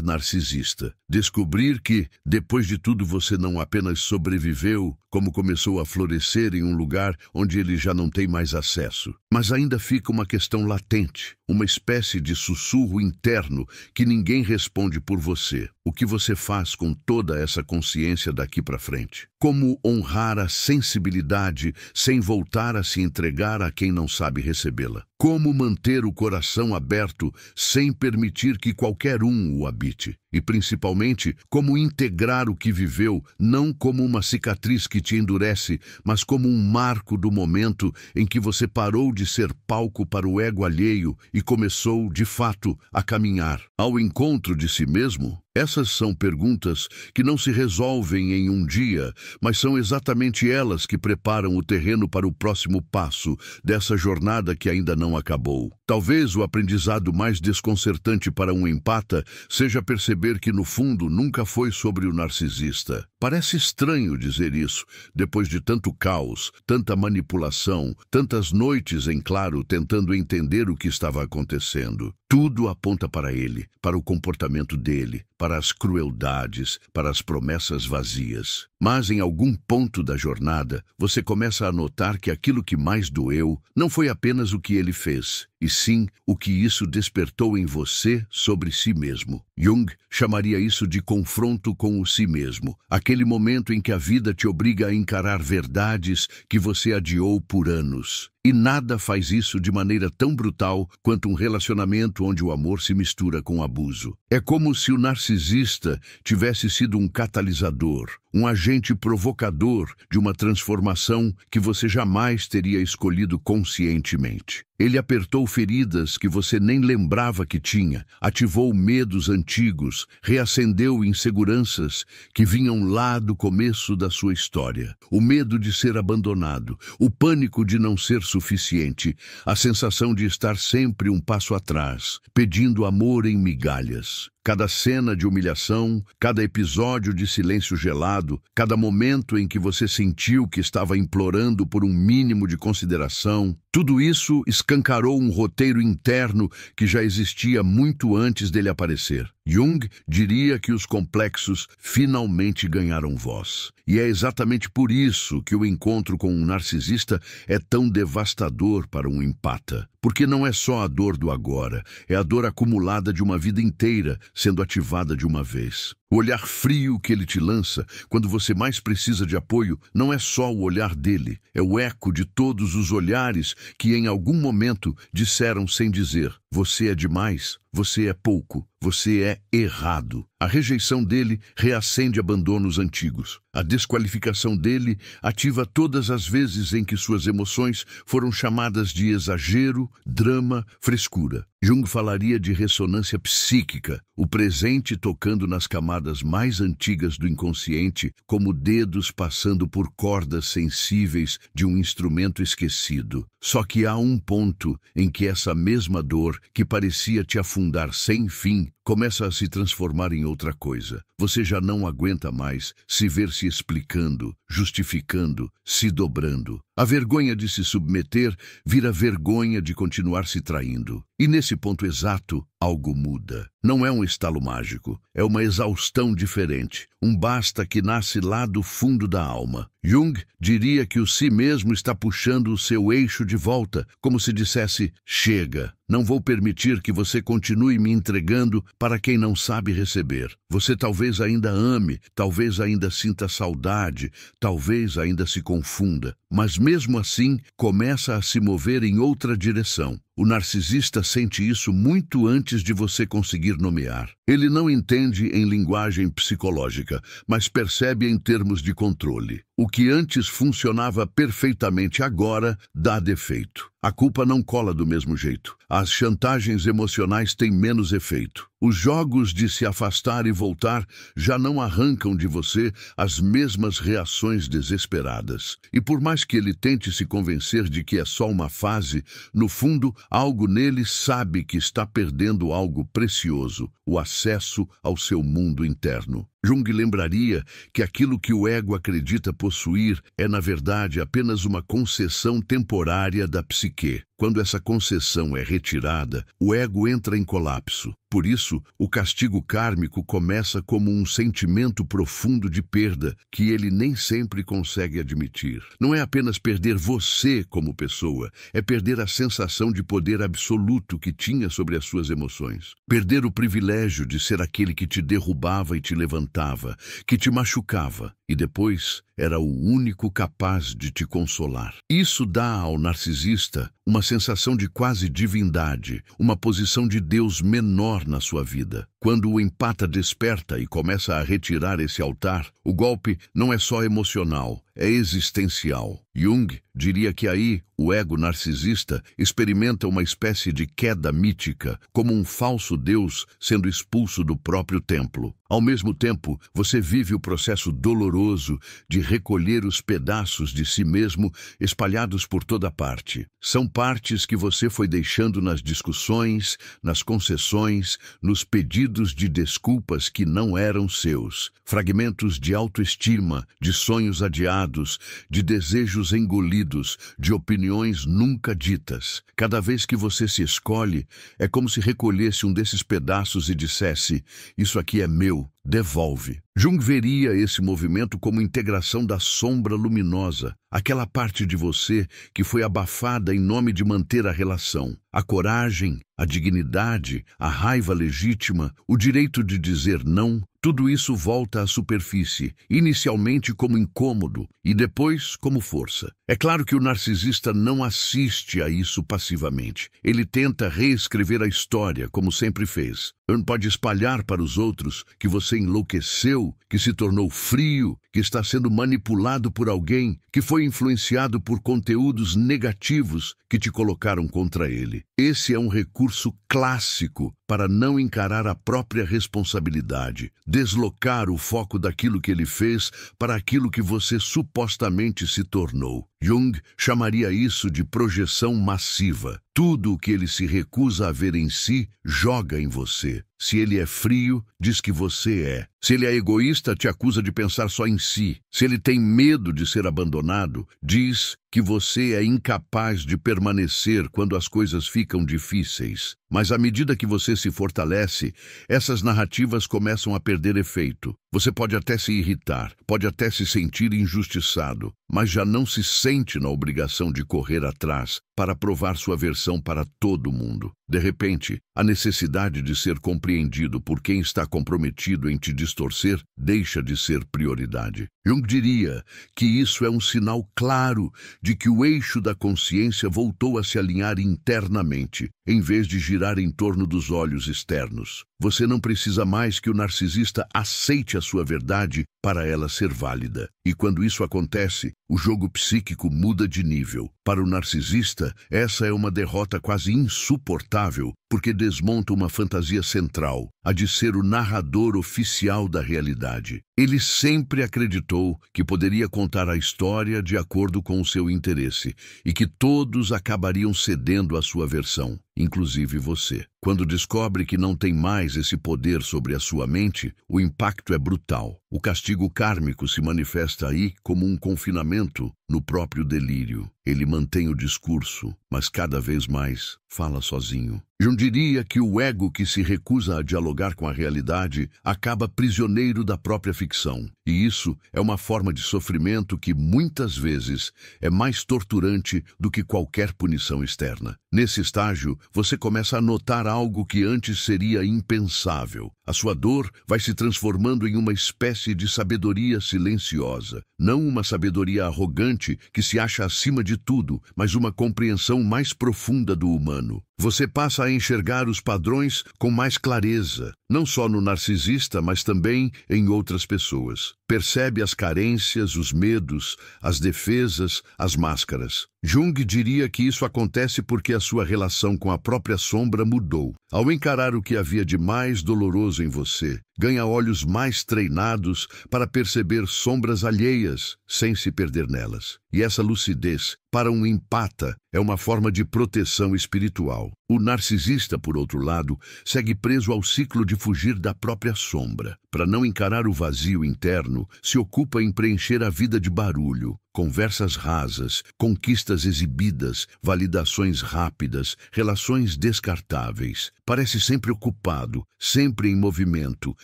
narcisista. Descobrir que, depois de tudo, você não apenas sobreviveu, como começou a florescer em um lugar onde ele já não tem mais acesso, mas ainda fica uma questão latente, uma espécie de sussurro interno que ninguém responde por você. O que você faz com toda essa consciência daqui para frente? Como honrar a sensibilidade sem voltar a se entregar a quem não sabe recebê-la? Como manter o coração aberto sem permitir que qualquer um o habite? E, principalmente, como integrar o que viveu, não como uma cicatriz que te endurece, mas como um marco do momento em que você parou de ser palco para o ego alheio e começou, de fato, a caminhar ao encontro de si mesmo? Essas são perguntas que não se resolvem em um dia, mas são exatamente elas que preparam o terreno para o próximo passo dessa jornada que ainda não acabou. Talvez o aprendizado mais desconcertante para um empata seja perceber que, no fundo, nunca foi sobre o narcisista. Parece estranho dizer isso, depois de tanto caos, tanta manipulação, tantas noites em claro tentando entender o que estava acontecendo. Tudo aponta para ele, para o comportamento dele, para as crueldades, para as promessas vazias. Mas em algum ponto da jornada, você começa a notar que aquilo que mais doeu não foi apenas o que ele fez, e sim o que isso despertou em você sobre si mesmo. Jung chamaria isso de confronto com o si mesmo, aquele momento em que a vida te obriga a encarar verdades que você adiou por anos. E nada faz isso de maneira tão brutal quanto um relacionamento onde o amor se mistura com abuso. É como se o narcisista tivesse sido um catalisador, um agente provocador de uma transformação que você jamais teria escolhido conscientemente. Ele apertou feridas que você nem lembrava que tinha, ativou medos antigos, reacendeu inseguranças que vinham lá do começo da sua história. O medo de ser abandonado, o pânico de não ser suficiente, a sensação de estar sempre um passo atrás, pedindo amor em migalhas. cada cena de humilhação, cada episódio de silêncio gelado, cada momento em que você sentiu que estava implorando por um mínimo de consideração, tudo isso escancarou um roteiro interno que já existia muito antes dele aparecer. Jung diria que os complexos finalmente ganharam voz. E é exatamente por isso que o encontro com um narcisista é tão devastador para um empata. Porque não é só a dor do agora, é a dor acumulada de uma vida inteira sendo ativada de uma vez. O olhar frio que ele te lança quando você mais precisa de apoio não é só o olhar dele, é o eco de todos os olhares que em algum momento disseram sem dizer: você é demais, você é pouco, você é errado. A rejeição dele reacende abandonos antigos. A desqualificação dele ativa todas as vezes em que suas emoções foram chamadas de exagero, drama, frescura. Jung falaria de ressonância psíquica, o presente tocando nas camadas mais antigas do inconsciente, como dedos passando por cordas sensíveis de um instrumento esquecido. Só que há um ponto em que essa mesma dor, que parecia te afundar sem fim, começa a se transformar em outra coisa. Você já não aguenta mais se ver se explicando, justificando, se dobrando. A vergonha de se submeter vira vergonha de continuar se traindo. E nesse ponto exato, algo muda. Não é um estalo mágico, é uma exaustão diferente, um basta que nasce lá do fundo da alma. Jung diria que o si mesmo está puxando o seu eixo de volta, como se dissesse: chega, não vou permitir que você continue me entregando para quem não sabe receber. Você talvez ainda ame, talvez ainda sinta saudade, talvez ainda se confunda, mas mesmo assim começa a se mover em outra direção. O narcisista sente isso muito antes de você conseguir nomear. Ele não entende em linguagem psicológica, mas percebe em termos de controle. O que antes funcionava perfeitamente agora dá defeito. A culpa não cola do mesmo jeito. As chantagens emocionais têm menos efeito. Os jogos de se afastar e voltar já não arrancam de você as mesmas reações desesperadas. E por mais que ele tente se convencer de que é só uma fase, no fundo, algo nele sabe que está perdendo algo precioso, o acesso ao seu mundo interno. Jung lembraria que aquilo que o ego acredita possuir é, na verdade, apenas uma concessão temporária da psique. Quando essa concessão é retirada, o ego entra em colapso. Por isso, o castigo kármico começa como um sentimento profundo de perda que ele nem sempre consegue admitir. Não é apenas perder você como pessoa, é perder a sensação de poder absoluto que tinha sobre as suas emoções. Perder o privilégio de ser aquele que te derrubava e te levantava, que te machucava e depois era o único capaz de te consolar. Isso dá ao narcisista uma sensação de quase divindade, uma posição de Deus menor na sua vida. Quando o empata desperta e começa a retirar esse altar, o golpe não é só emocional, é existencial. Jung diria que aí o ego narcisista experimenta uma espécie de queda mítica, como um falso Deus sendo expulso do próprio templo. Ao mesmo tempo, você vive o processo doloroso de recolher os pedaços de si mesmo espalhados por toda parte. São partes que você foi deixando nas discussões, nas concessões, nos pedidos de desculpas que não eram seus. Fragmentos de autoestima, de sonhos adiados, de desejos engolidos, de opiniões nunca ditas. Cada vez que você se escolhe, é como se recolhesse um desses pedaços e dissesse: isso aqui é meu, devolve. Jung veria esse movimento como integração da sombra luminosa, aquela parte de você que foi abafada em nome de manter a relação. A coragem, a dignidade, a raiva legítima, o direito de dizer não, tudo isso volta à superfície, inicialmente como incômodo e depois como força. É claro que o narcisista não assiste a isso passivamente. Ele tenta reescrever a história, como sempre fez. Ele pode espalhar para os outros que você enlouqueceu, que se tornou frio, que está sendo manipulado por alguém, que foi influenciado por conteúdos negativos que te colocaram contra ele. Esse é um recurso clássico para não encarar a própria responsabilidade, deslocar o foco daquilo que ele fez para aquilo que você supostamente se tornou. Jung chamaria isso de projeção massiva. Tudo o que ele se recusa a ver em si, joga em você. Se ele é frio, diz que você é. Se ele é egoísta, te acusa de pensar só em si. Se ele tem medo de ser abandonado, diz que você é incapaz de permanecer quando as coisas ficam difíceis. Mas à medida que você se fortalece, essas narrativas começam a perder efeito. Você pode até se irritar, pode até se sentir injustiçado, mas já não se sente na obrigação de correr atrás para provar sua versão para todo mundo. De repente, a necessidade de ser compreendido por quem está comprometido em te distorcer deixa de ser prioridade. Jung diria que isso é um sinal claro de que o eixo da consciência voltou a se alinhar internamente, em vez de girar em torno dos olhos externos. Você não precisa mais que o narcisista aceite a sua verdade para ela ser válida. E quando isso acontece, o jogo psíquico muda de nível. Para o narcisista, essa é uma derrota quase insuportável, porque desmonta uma fantasia central, a de ser o narrador oficial da realidade. Ele sempre acreditou que poderia contar a história de acordo com o seu interesse e que todos acabariam cedendo à sua versão, inclusive você. Quando descobre que não tem mais esse poder sobre a sua mente, o impacto é brutal. O castigo kármico se manifesta aí como um confinamento no próprio delírio. Ele mantém o discurso, mas cada vez mais fala sozinho. Jung diria que o ego que se recusa a dialogar com a realidade acaba prisioneiro da própria ficção. E isso é uma forma de sofrimento que muitas vezes é mais torturante do que qualquer punição externa. Nesse estágio, você começa a notar algo que antes seria impensável. A sua dor vai se transformando em uma espécie de sabedoria silenciosa. Não uma sabedoria arrogante que se acha acima de tudo, mas uma compreensão mais profunda do humano. Você passa a enxergar os padrões com mais clareza, não só no narcisista, mas também em outras pessoas. Percebe as carências, os medos, as defesas, as máscaras. Jung diria que isso acontece porque a sua relação com a própria sombra mudou. Ao encarar o que havia de mais doloroso em você, ganha olhos mais treinados para perceber sombras alheias sem se perder nelas. E essa lucidez, para um empata, é uma forma de proteção espiritual. O narcisista, por outro lado, segue preso ao ciclo de fugir da própria sombra. Para não encarar o vazio interno, se ocupa em preencher a vida de barulho, conversas rasas, conquistas exibidas, validações rápidas, relações descartáveis. Parece sempre ocupado, sempre em movimento,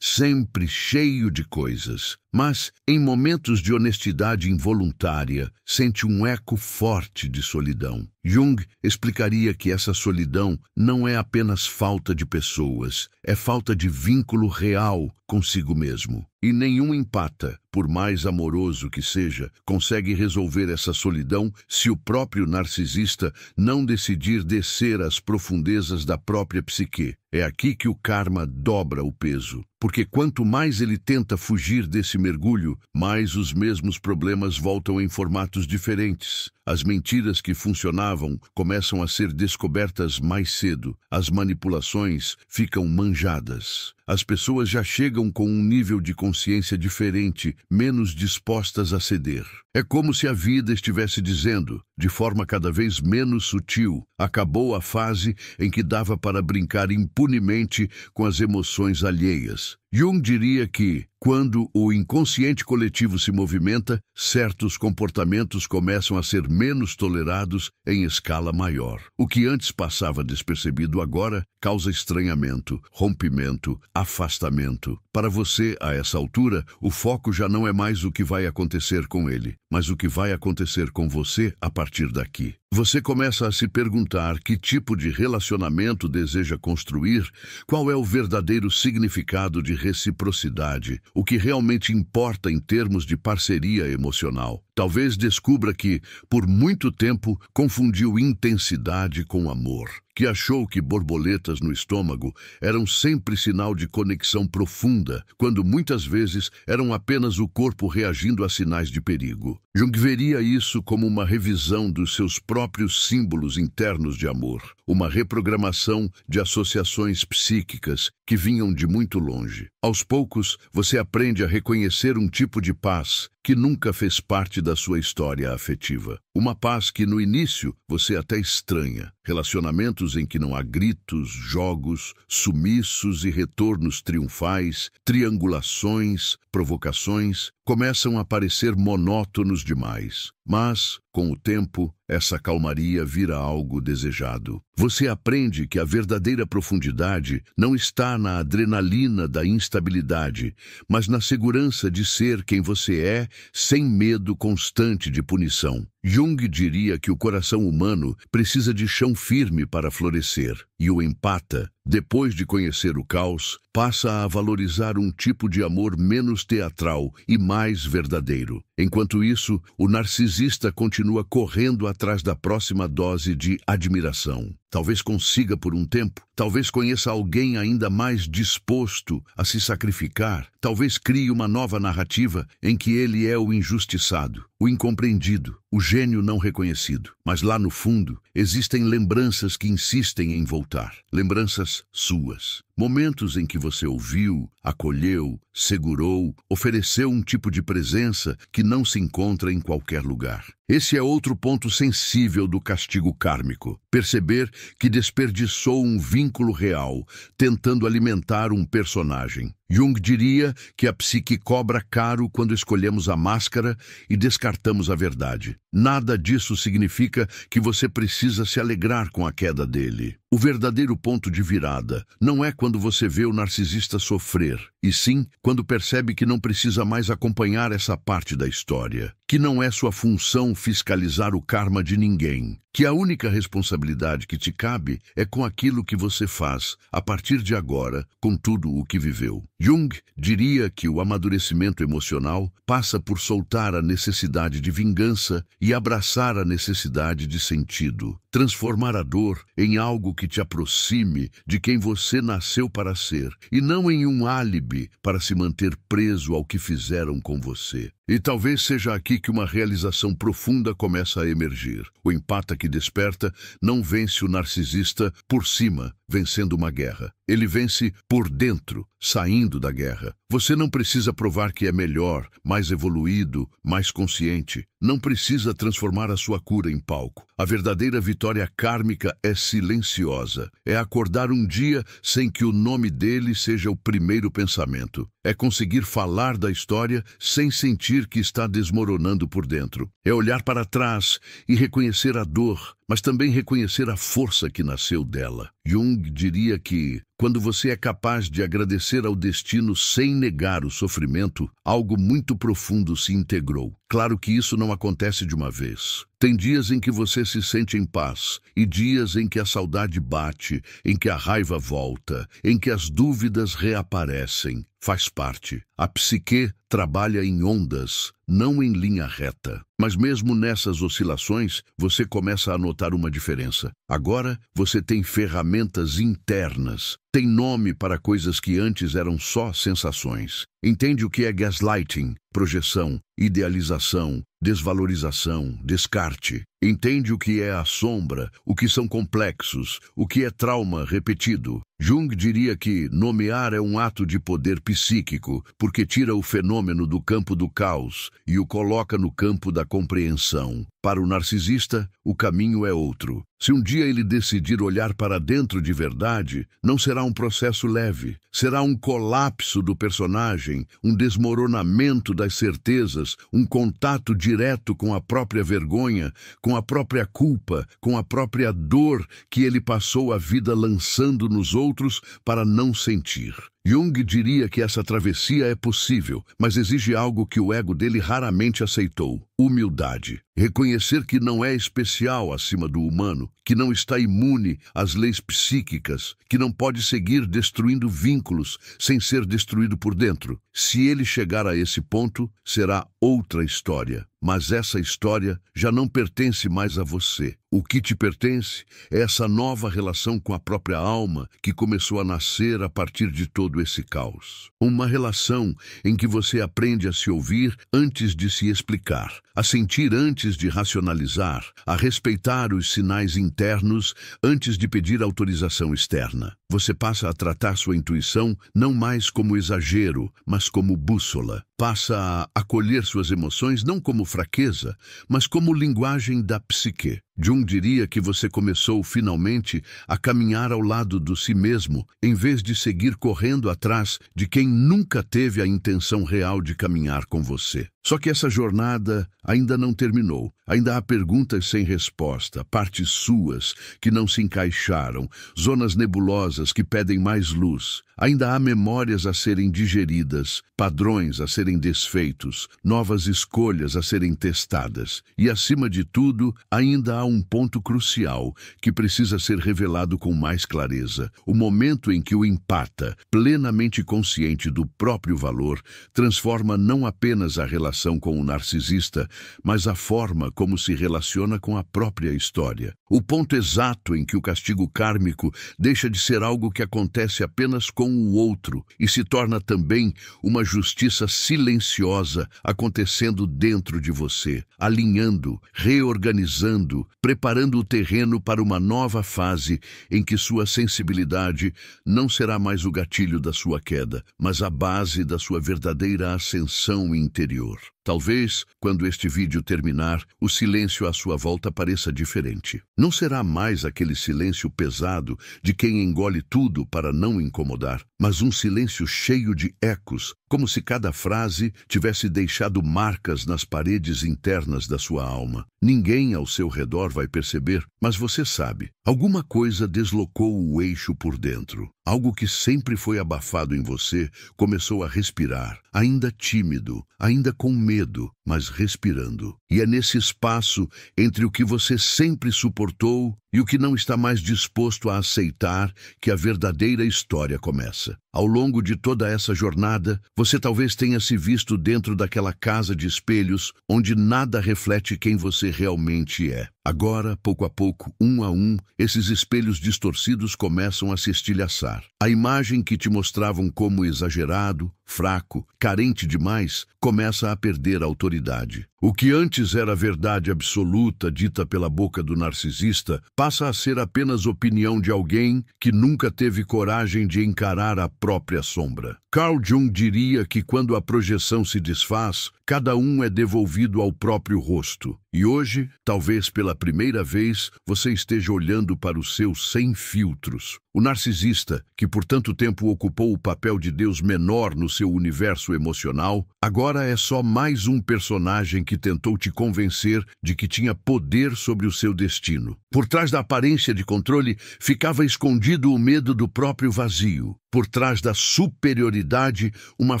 sempre cheio de coisas. Mas, em momentos de honestidade involuntária, sente um eco forte de solidão. Jung explicaria que essa solidão não é apenas falta de pessoas, é falta de vínculo real consigo mesmo. E nenhum empata, por mais amoroso que seja, consegue resolver essa solidão se o próprio narcisista não decidir descer às profundezas da própria psique. É aqui que o karma dobra o peso, porque quanto mais ele tenta fugir desse mergulho, mais os mesmos problemas voltam em formatos diferentes. As mentiras que funcionavam começam a ser descobertas mais cedo, as manipulações ficam manjadas. As pessoas já chegam com um nível de consciência diferente, menos dispostas a ceder. É como se a vida estivesse dizendo, de forma cada vez menos sutil, acabou a fase em que dava para brincar impunemente com as emoções alheias. Jung diria que, quando o inconsciente coletivo se movimenta, certos comportamentos começam a ser menos tolerados em escala maior. O que antes passava despercebido agora causa estranhamento, rompimento, afastamento. Para você, a essa altura, o foco já não é mais o que vai acontecer com ele, mas o que vai acontecer com você a partir daqui. Você começa a se perguntar que tipo de relacionamento deseja construir, qual é o verdadeiro significado de reciprocidade, o que realmente importa em termos de parceria emocional. Talvez descubra que, por muito tempo, confundiu intensidade com amor, que achou que borboletas no estômago eram sempre sinal de conexão profunda, quando muitas vezes eram apenas o corpo reagindo a sinais de perigo. Jung veria isso como uma revisão dos seus próprios símbolos internos de amor, uma reprogramação de associações psíquicas que vinham de muito longe. Aos poucos, você aprende a reconhecer um tipo de paz que nunca fez parte da sua história afetiva. Uma paz que no início você até estranha. Relacionamentos em que não há gritos, jogos, sumiços e retornos triunfais, triangulações, provocações, começam a parecer monótonos demais. Mas, com o tempo, essa calmaria vira algo desejado. Você aprende que a verdadeira profundidade não está na adrenalina da instabilidade, mas na segurança de ser quem você é, sem medo constante de punição. Jung diria que o coração humano precisa de chão firme para florescer, e o empata, depois de conhecer o caos, passa a valorizar um tipo de amor menos teatral e mais verdadeiro. Enquanto isso, o narcisista continua correndo atrás da próxima dose de admiração. Talvez consiga por um tempo, talvez conheça alguém ainda mais disposto a se sacrificar, talvez crie uma nova narrativa em que ele é o injustiçado, o incompreendido, o gênio não reconhecido. Mas lá no fundo, existem lembranças que insistem em voltar. Lembranças suas. Momentos em que você ouviu, acolheu, segurou, ofereceu um tipo de presença que não se encontra em qualquer lugar. Esse é outro ponto sensível do castigo kármico. Perceber que desperdiçou um vínculo real, tentando alimentar um personagem. Jung diria que a psique cobra caro quando escolhemos a máscara e descartamos a verdade. Nada disso significa que você precisa se alegrar com a queda dele. O verdadeiro ponto de virada não é quando você vê o narcisista sofrer, e sim quando percebe que não precisa mais acompanhar essa parte da história, que não é sua função fiscalizar o karma de ninguém, que a única responsabilidade que te cabe é com aquilo que você faz, a partir de agora, com tudo o que viveu. Jung diria que o amadurecimento emocional passa por soltar a necessidade de vingança e abraçar a necessidade de sentido, transformar a dor em algo que te aproxime de quem você nasceu para ser, e não em um álibi para se manter preso ao que fizeram com você. E talvez seja aqui que uma realização profunda começa a emergir. O empata que desperta não vence o narcisista por cima, vencendo uma guerra. Ele vence por dentro, saindo da guerra. Você não precisa provar que é melhor, mais evoluído, mais consciente. Não precisa transformar a sua cura em palco. A verdadeira vitória kármica é silenciosa. É acordar um dia sem que o nome dele seja o primeiro pensamento. É conseguir falar da história sem sentir que está desmoronando por dentro. É olhar para trás e reconhecer a dor, mas também reconhecer a força que nasceu dela. Jung diria que, quando você é capaz de agradecer ao destino sem negar o sofrimento, algo muito profundo se integrou. Claro que isso não acontece de uma vez. Tem dias em que você se sente em paz, e dias em que a saudade bate, em que a raiva volta, em que as dúvidas reaparecem. Faz parte. A psique trabalha em ondas, não em linha reta. Mas mesmo nessas oscilações, você começa a notar uma diferença. Agora, você tem ferramentas internas. Tem nome para coisas que antes eram só sensações. Entende o que é gaslighting, projeção, idealização, desvalorização, descarte. Entende o que é a sombra, o que são complexos, o que é trauma repetido. Jung diria que nomear é um ato de poder psíquico, porque tira o fenômeno do campo do caos e o coloca no campo da compreensão. Para o narcisista, o caminho é outro. Se um dia ele decidir olhar para dentro de verdade, não será um processo leve. Será um colapso do personagem, um desmoronamento das certezas, um contato direto com a própria vergonha, com a própria culpa, com a própria dor que ele passou a vida lançando nos outros para não sentir. Jung diria que essa travessia é possível, mas exige algo que o ego dele raramente aceitou: humildade. Reconhecer que não é especial acima do humano, que não está imune às leis psíquicas, que não pode seguir destruindo vínculos sem ser destruído por dentro. Se ele chegar a esse ponto, será outra história. Mas essa história já não pertence mais a você. O que te pertence é essa nova relação com a própria alma que começou a nascer a partir de todo esse caos. Uma relação em que você aprende a se ouvir antes de se explicar, a sentir antes de racionalizar, a respeitar os sinais internos antes de pedir autorização externa. Você passa a tratar sua intuição não mais como exagero, mas como bússola. passa a acolher suas emoções não como fraqueza, mas como linguagem da psique. Jung diria que você começou finalmente a caminhar ao lado do si mesmo, em vez de seguir correndo atrás de quem nunca teve a intenção real de caminhar com você. Só que essa jornada ainda não terminou. Ainda há perguntas sem resposta, partes suas que não se encaixaram, zonas nebulosas que pedem mais luz. Ainda há memórias a serem digeridas, padrões a serem desfeitos, novas escolhas a serem testadas. E, acima de tudo, ainda há um ponto crucial que precisa ser revelado com mais clareza. O momento em que o empata, plenamente consciente do próprio valor, transforma não apenas a relação com o narcisista, mas a forma como se relaciona com a própria história. O ponto exato em que o castigo kármico deixa de ser algo que acontece apenas com o outro e se torna também uma justiça silenciosa acontecendo dentro de você, alinhando, reorganizando, preparando o terreno para uma nova fase em que sua sensibilidade não será mais o gatilho da sua queda, mas a base da sua verdadeira ascensão interior. Talvez, quando este vídeo terminar, o silêncio à sua volta pareça diferente. Não será mais aquele silêncio pesado de quem engole tudo para não incomodar, mas um silêncio cheio de ecos, como se cada frase tivesse deixado marcas nas paredes internas da sua alma. Ninguém ao seu redor vai perceber, mas você sabe. Alguma coisa deslocou o eixo por dentro. Algo que sempre foi abafado em você começou a respirar, ainda tímido, ainda com medo, mas respirando. E é nesse espaço entre o que você sempre suportou e o que não está mais disposto a aceitar que a verdadeira história começa. Ao longo de toda essa jornada, você talvez tenha se visto dentro daquela casa de espelhos onde nada reflete quem você realmente é. Agora, pouco a pouco, um a um, esses espelhos distorcidos começam a se estilhaçar. A imagem que te mostravam como exagerado, fraco, carente demais, começa a perder autoridade. O que antes era verdade absoluta dita pela boca do narcisista passa a ser apenas opinião de alguém que nunca teve coragem de encarar a própria sombra. Carl Jung diria que quando a projeção se desfaz, cada um é devolvido ao próprio rosto. E hoje, talvez pela primeira vez, você esteja olhando para o seu sem filtros. O narcisista, que por tanto tempo ocupou o papel de Deus menor no seu universo emocional, agora é só mais um personagem que tentou te convencer de que tinha poder sobre o seu destino. Por trás da aparência de controle, ficava escondido o medo do próprio vazio. Por trás da superioridade, uma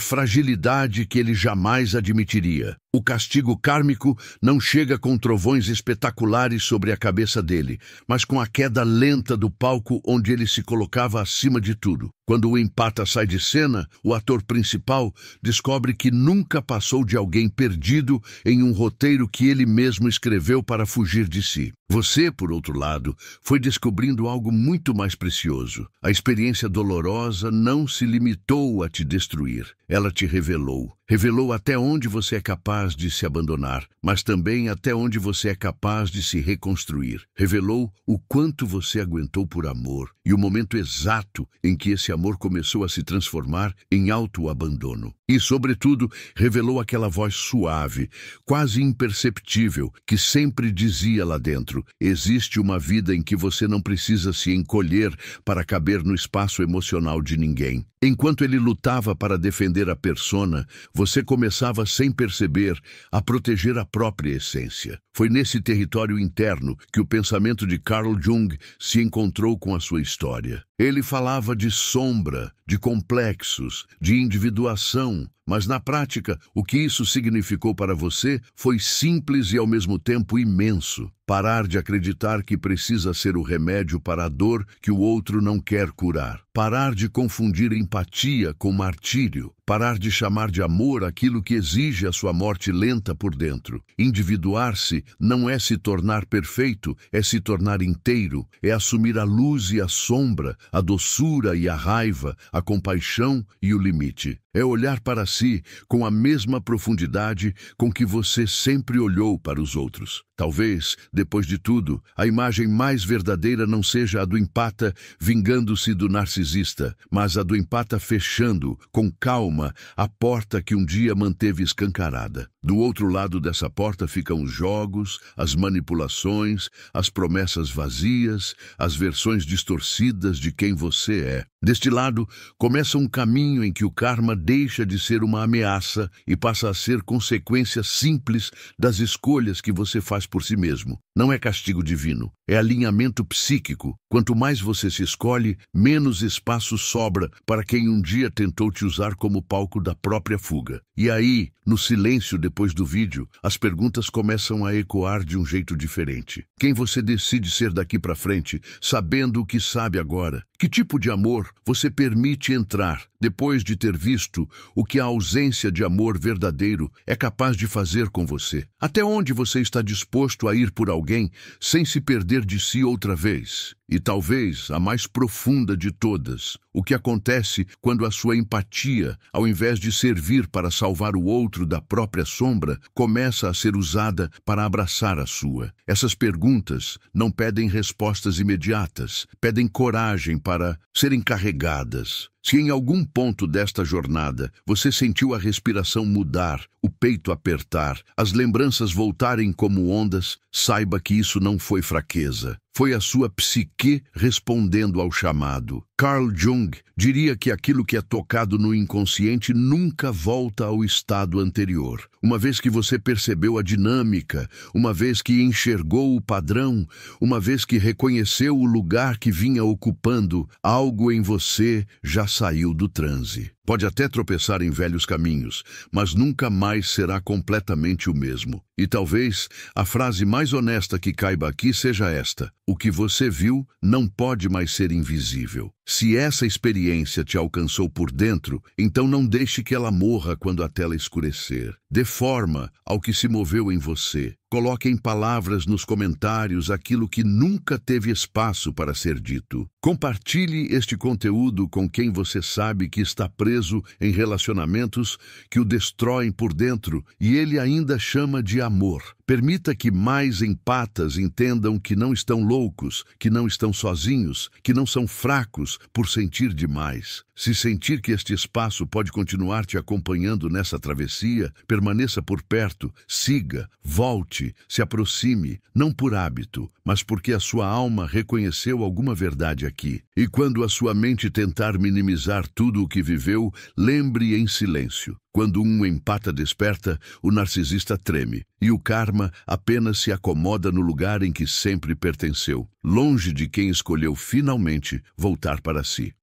fragilidade que ele jamais admitiria. O castigo kármico não chega com trovões espetaculares sobre a cabeça dele, mas com a queda lenta do palco onde ele se colocava acima de tudo. Quando o empata sai de cena, o ator principal descobre que nunca passou de alguém perdido em um roteiro que ele mesmo escreveu para fugir de si. Você, por outro lado, foi descobrindo algo muito mais precioso. A experiência dolorosa não se limitou a te destruir. Ela te revelou. Revelou até onde você é capaz de se abandonar, mas também até onde você é capaz de se reconstruir. Revelou o quanto você aguentou por amor e o momento exato em que esse amor começou a se transformar em autoabandono. E, sobretudo, revelou aquela voz suave, quase imperceptível, que sempre dizia lá dentro: existe uma vida em que você não precisa se encolher para caber no espaço emocional de ninguém. Enquanto ele lutava para defender a persona, você começava, sem perceber, a proteger a própria essência. Foi nesse território interno que o pensamento de Carl Jung se encontrou com a sua história. Ele falava de sombra, de complexos, de individuação, mas na prática, o que isso significou para você foi simples e ao mesmo tempo imenso. Parar de acreditar que precisa ser o remédio para a dor que o outro não quer curar. Parar de confundir empatia com martírio. Parar de chamar de amor aquilo que exige a sua morte lenta por dentro. Individuar-se não é se tornar perfeito, é se tornar inteiro, é assumir a luz e a sombra, a doçura e a raiva, a compaixão e o limite. É olhar para si com a mesma profundidade com que você sempre olhou para os outros. Talvez, depois de tudo, a imagem mais verdadeira não seja a do empata vingando-se do narcisista, mas a do empata fechando, com calma alma a porta que um dia manteve escancarada. Do outro lado dessa porta ficam os jogos, as manipulações, as promessas vazias, as versões distorcidas de quem você é. Deste lado, começa um caminho em que o karma deixa de ser uma ameaça e passa a ser consequência simples das escolhas que você faz por si mesmo. Não é castigo divino, é alinhamento psíquico. Quanto mais você se escolhe, menos espaço sobra para quem um dia tentou te usar como palco da própria fuga. E aí, no silêncio depois do vídeo, as perguntas começam a ecoar de um jeito diferente. Quem você decide ser daqui para frente, sabendo o que sabe agora? Que tipo de amor você permite entrar depois de ter visto o que a ausência de amor verdadeiro é capaz de fazer com você? Até onde você está disposto a ir por alguém sem se perder de si outra vez? E talvez a mais profunda de todas, o que acontece quando a sua empatia, ao invés de servir para salvar o outro da própria sombra, começa a ser usada para abraçar a sua. Essas perguntas não pedem respostas imediatas, pedem coragem para serem carregadas. Se em algum ponto desta jornada você sentiu a respiração mudar, o peito apertar, as lembranças voltarem como ondas, saiba que isso não foi fraqueza. Foi a sua psique respondendo ao chamado. Carl Jung diria que aquilo que é tocado no inconsciente nunca volta ao estado anterior. Uma vez que você percebeu a dinâmica, uma vez que enxergou o padrão, uma vez que reconheceu o lugar que vinha ocupando, algo em você já saiu do transe. Pode até tropeçar em velhos caminhos, mas nunca mais será completamente o mesmo. E talvez a frase mais honesta que caiba aqui seja esta: o que você viu não pode mais ser invisível. Se essa experiência te alcançou por dentro, então não deixe que ela morra quando a tela escurecer. Dê forma ao que se moveu em você. Coloque em palavras nos comentários aquilo que nunca teve espaço para ser dito. Compartilhe este conteúdo com quem você sabe que está preso em relacionamentos que o destroem por dentro e ele ainda chama de amor. Permita que mais empatas entendam que não estão loucos, que não estão sozinhos, que não são fracos por sentir demais. Se sentir que este espaço pode continuar te acompanhando nessa travessia, permaneça por perto, siga, volte, se aproxime, não por hábito, mas porque a sua alma reconheceu alguma verdade aqui. E quando a sua mente tentar minimizar tudo o que viveu, lembre em silêncio. Quando um empata desperta, o narcisista treme, e o karma apenas se acomoda no lugar em que sempre pertenceu, longe de quem escolheu finalmente voltar para si.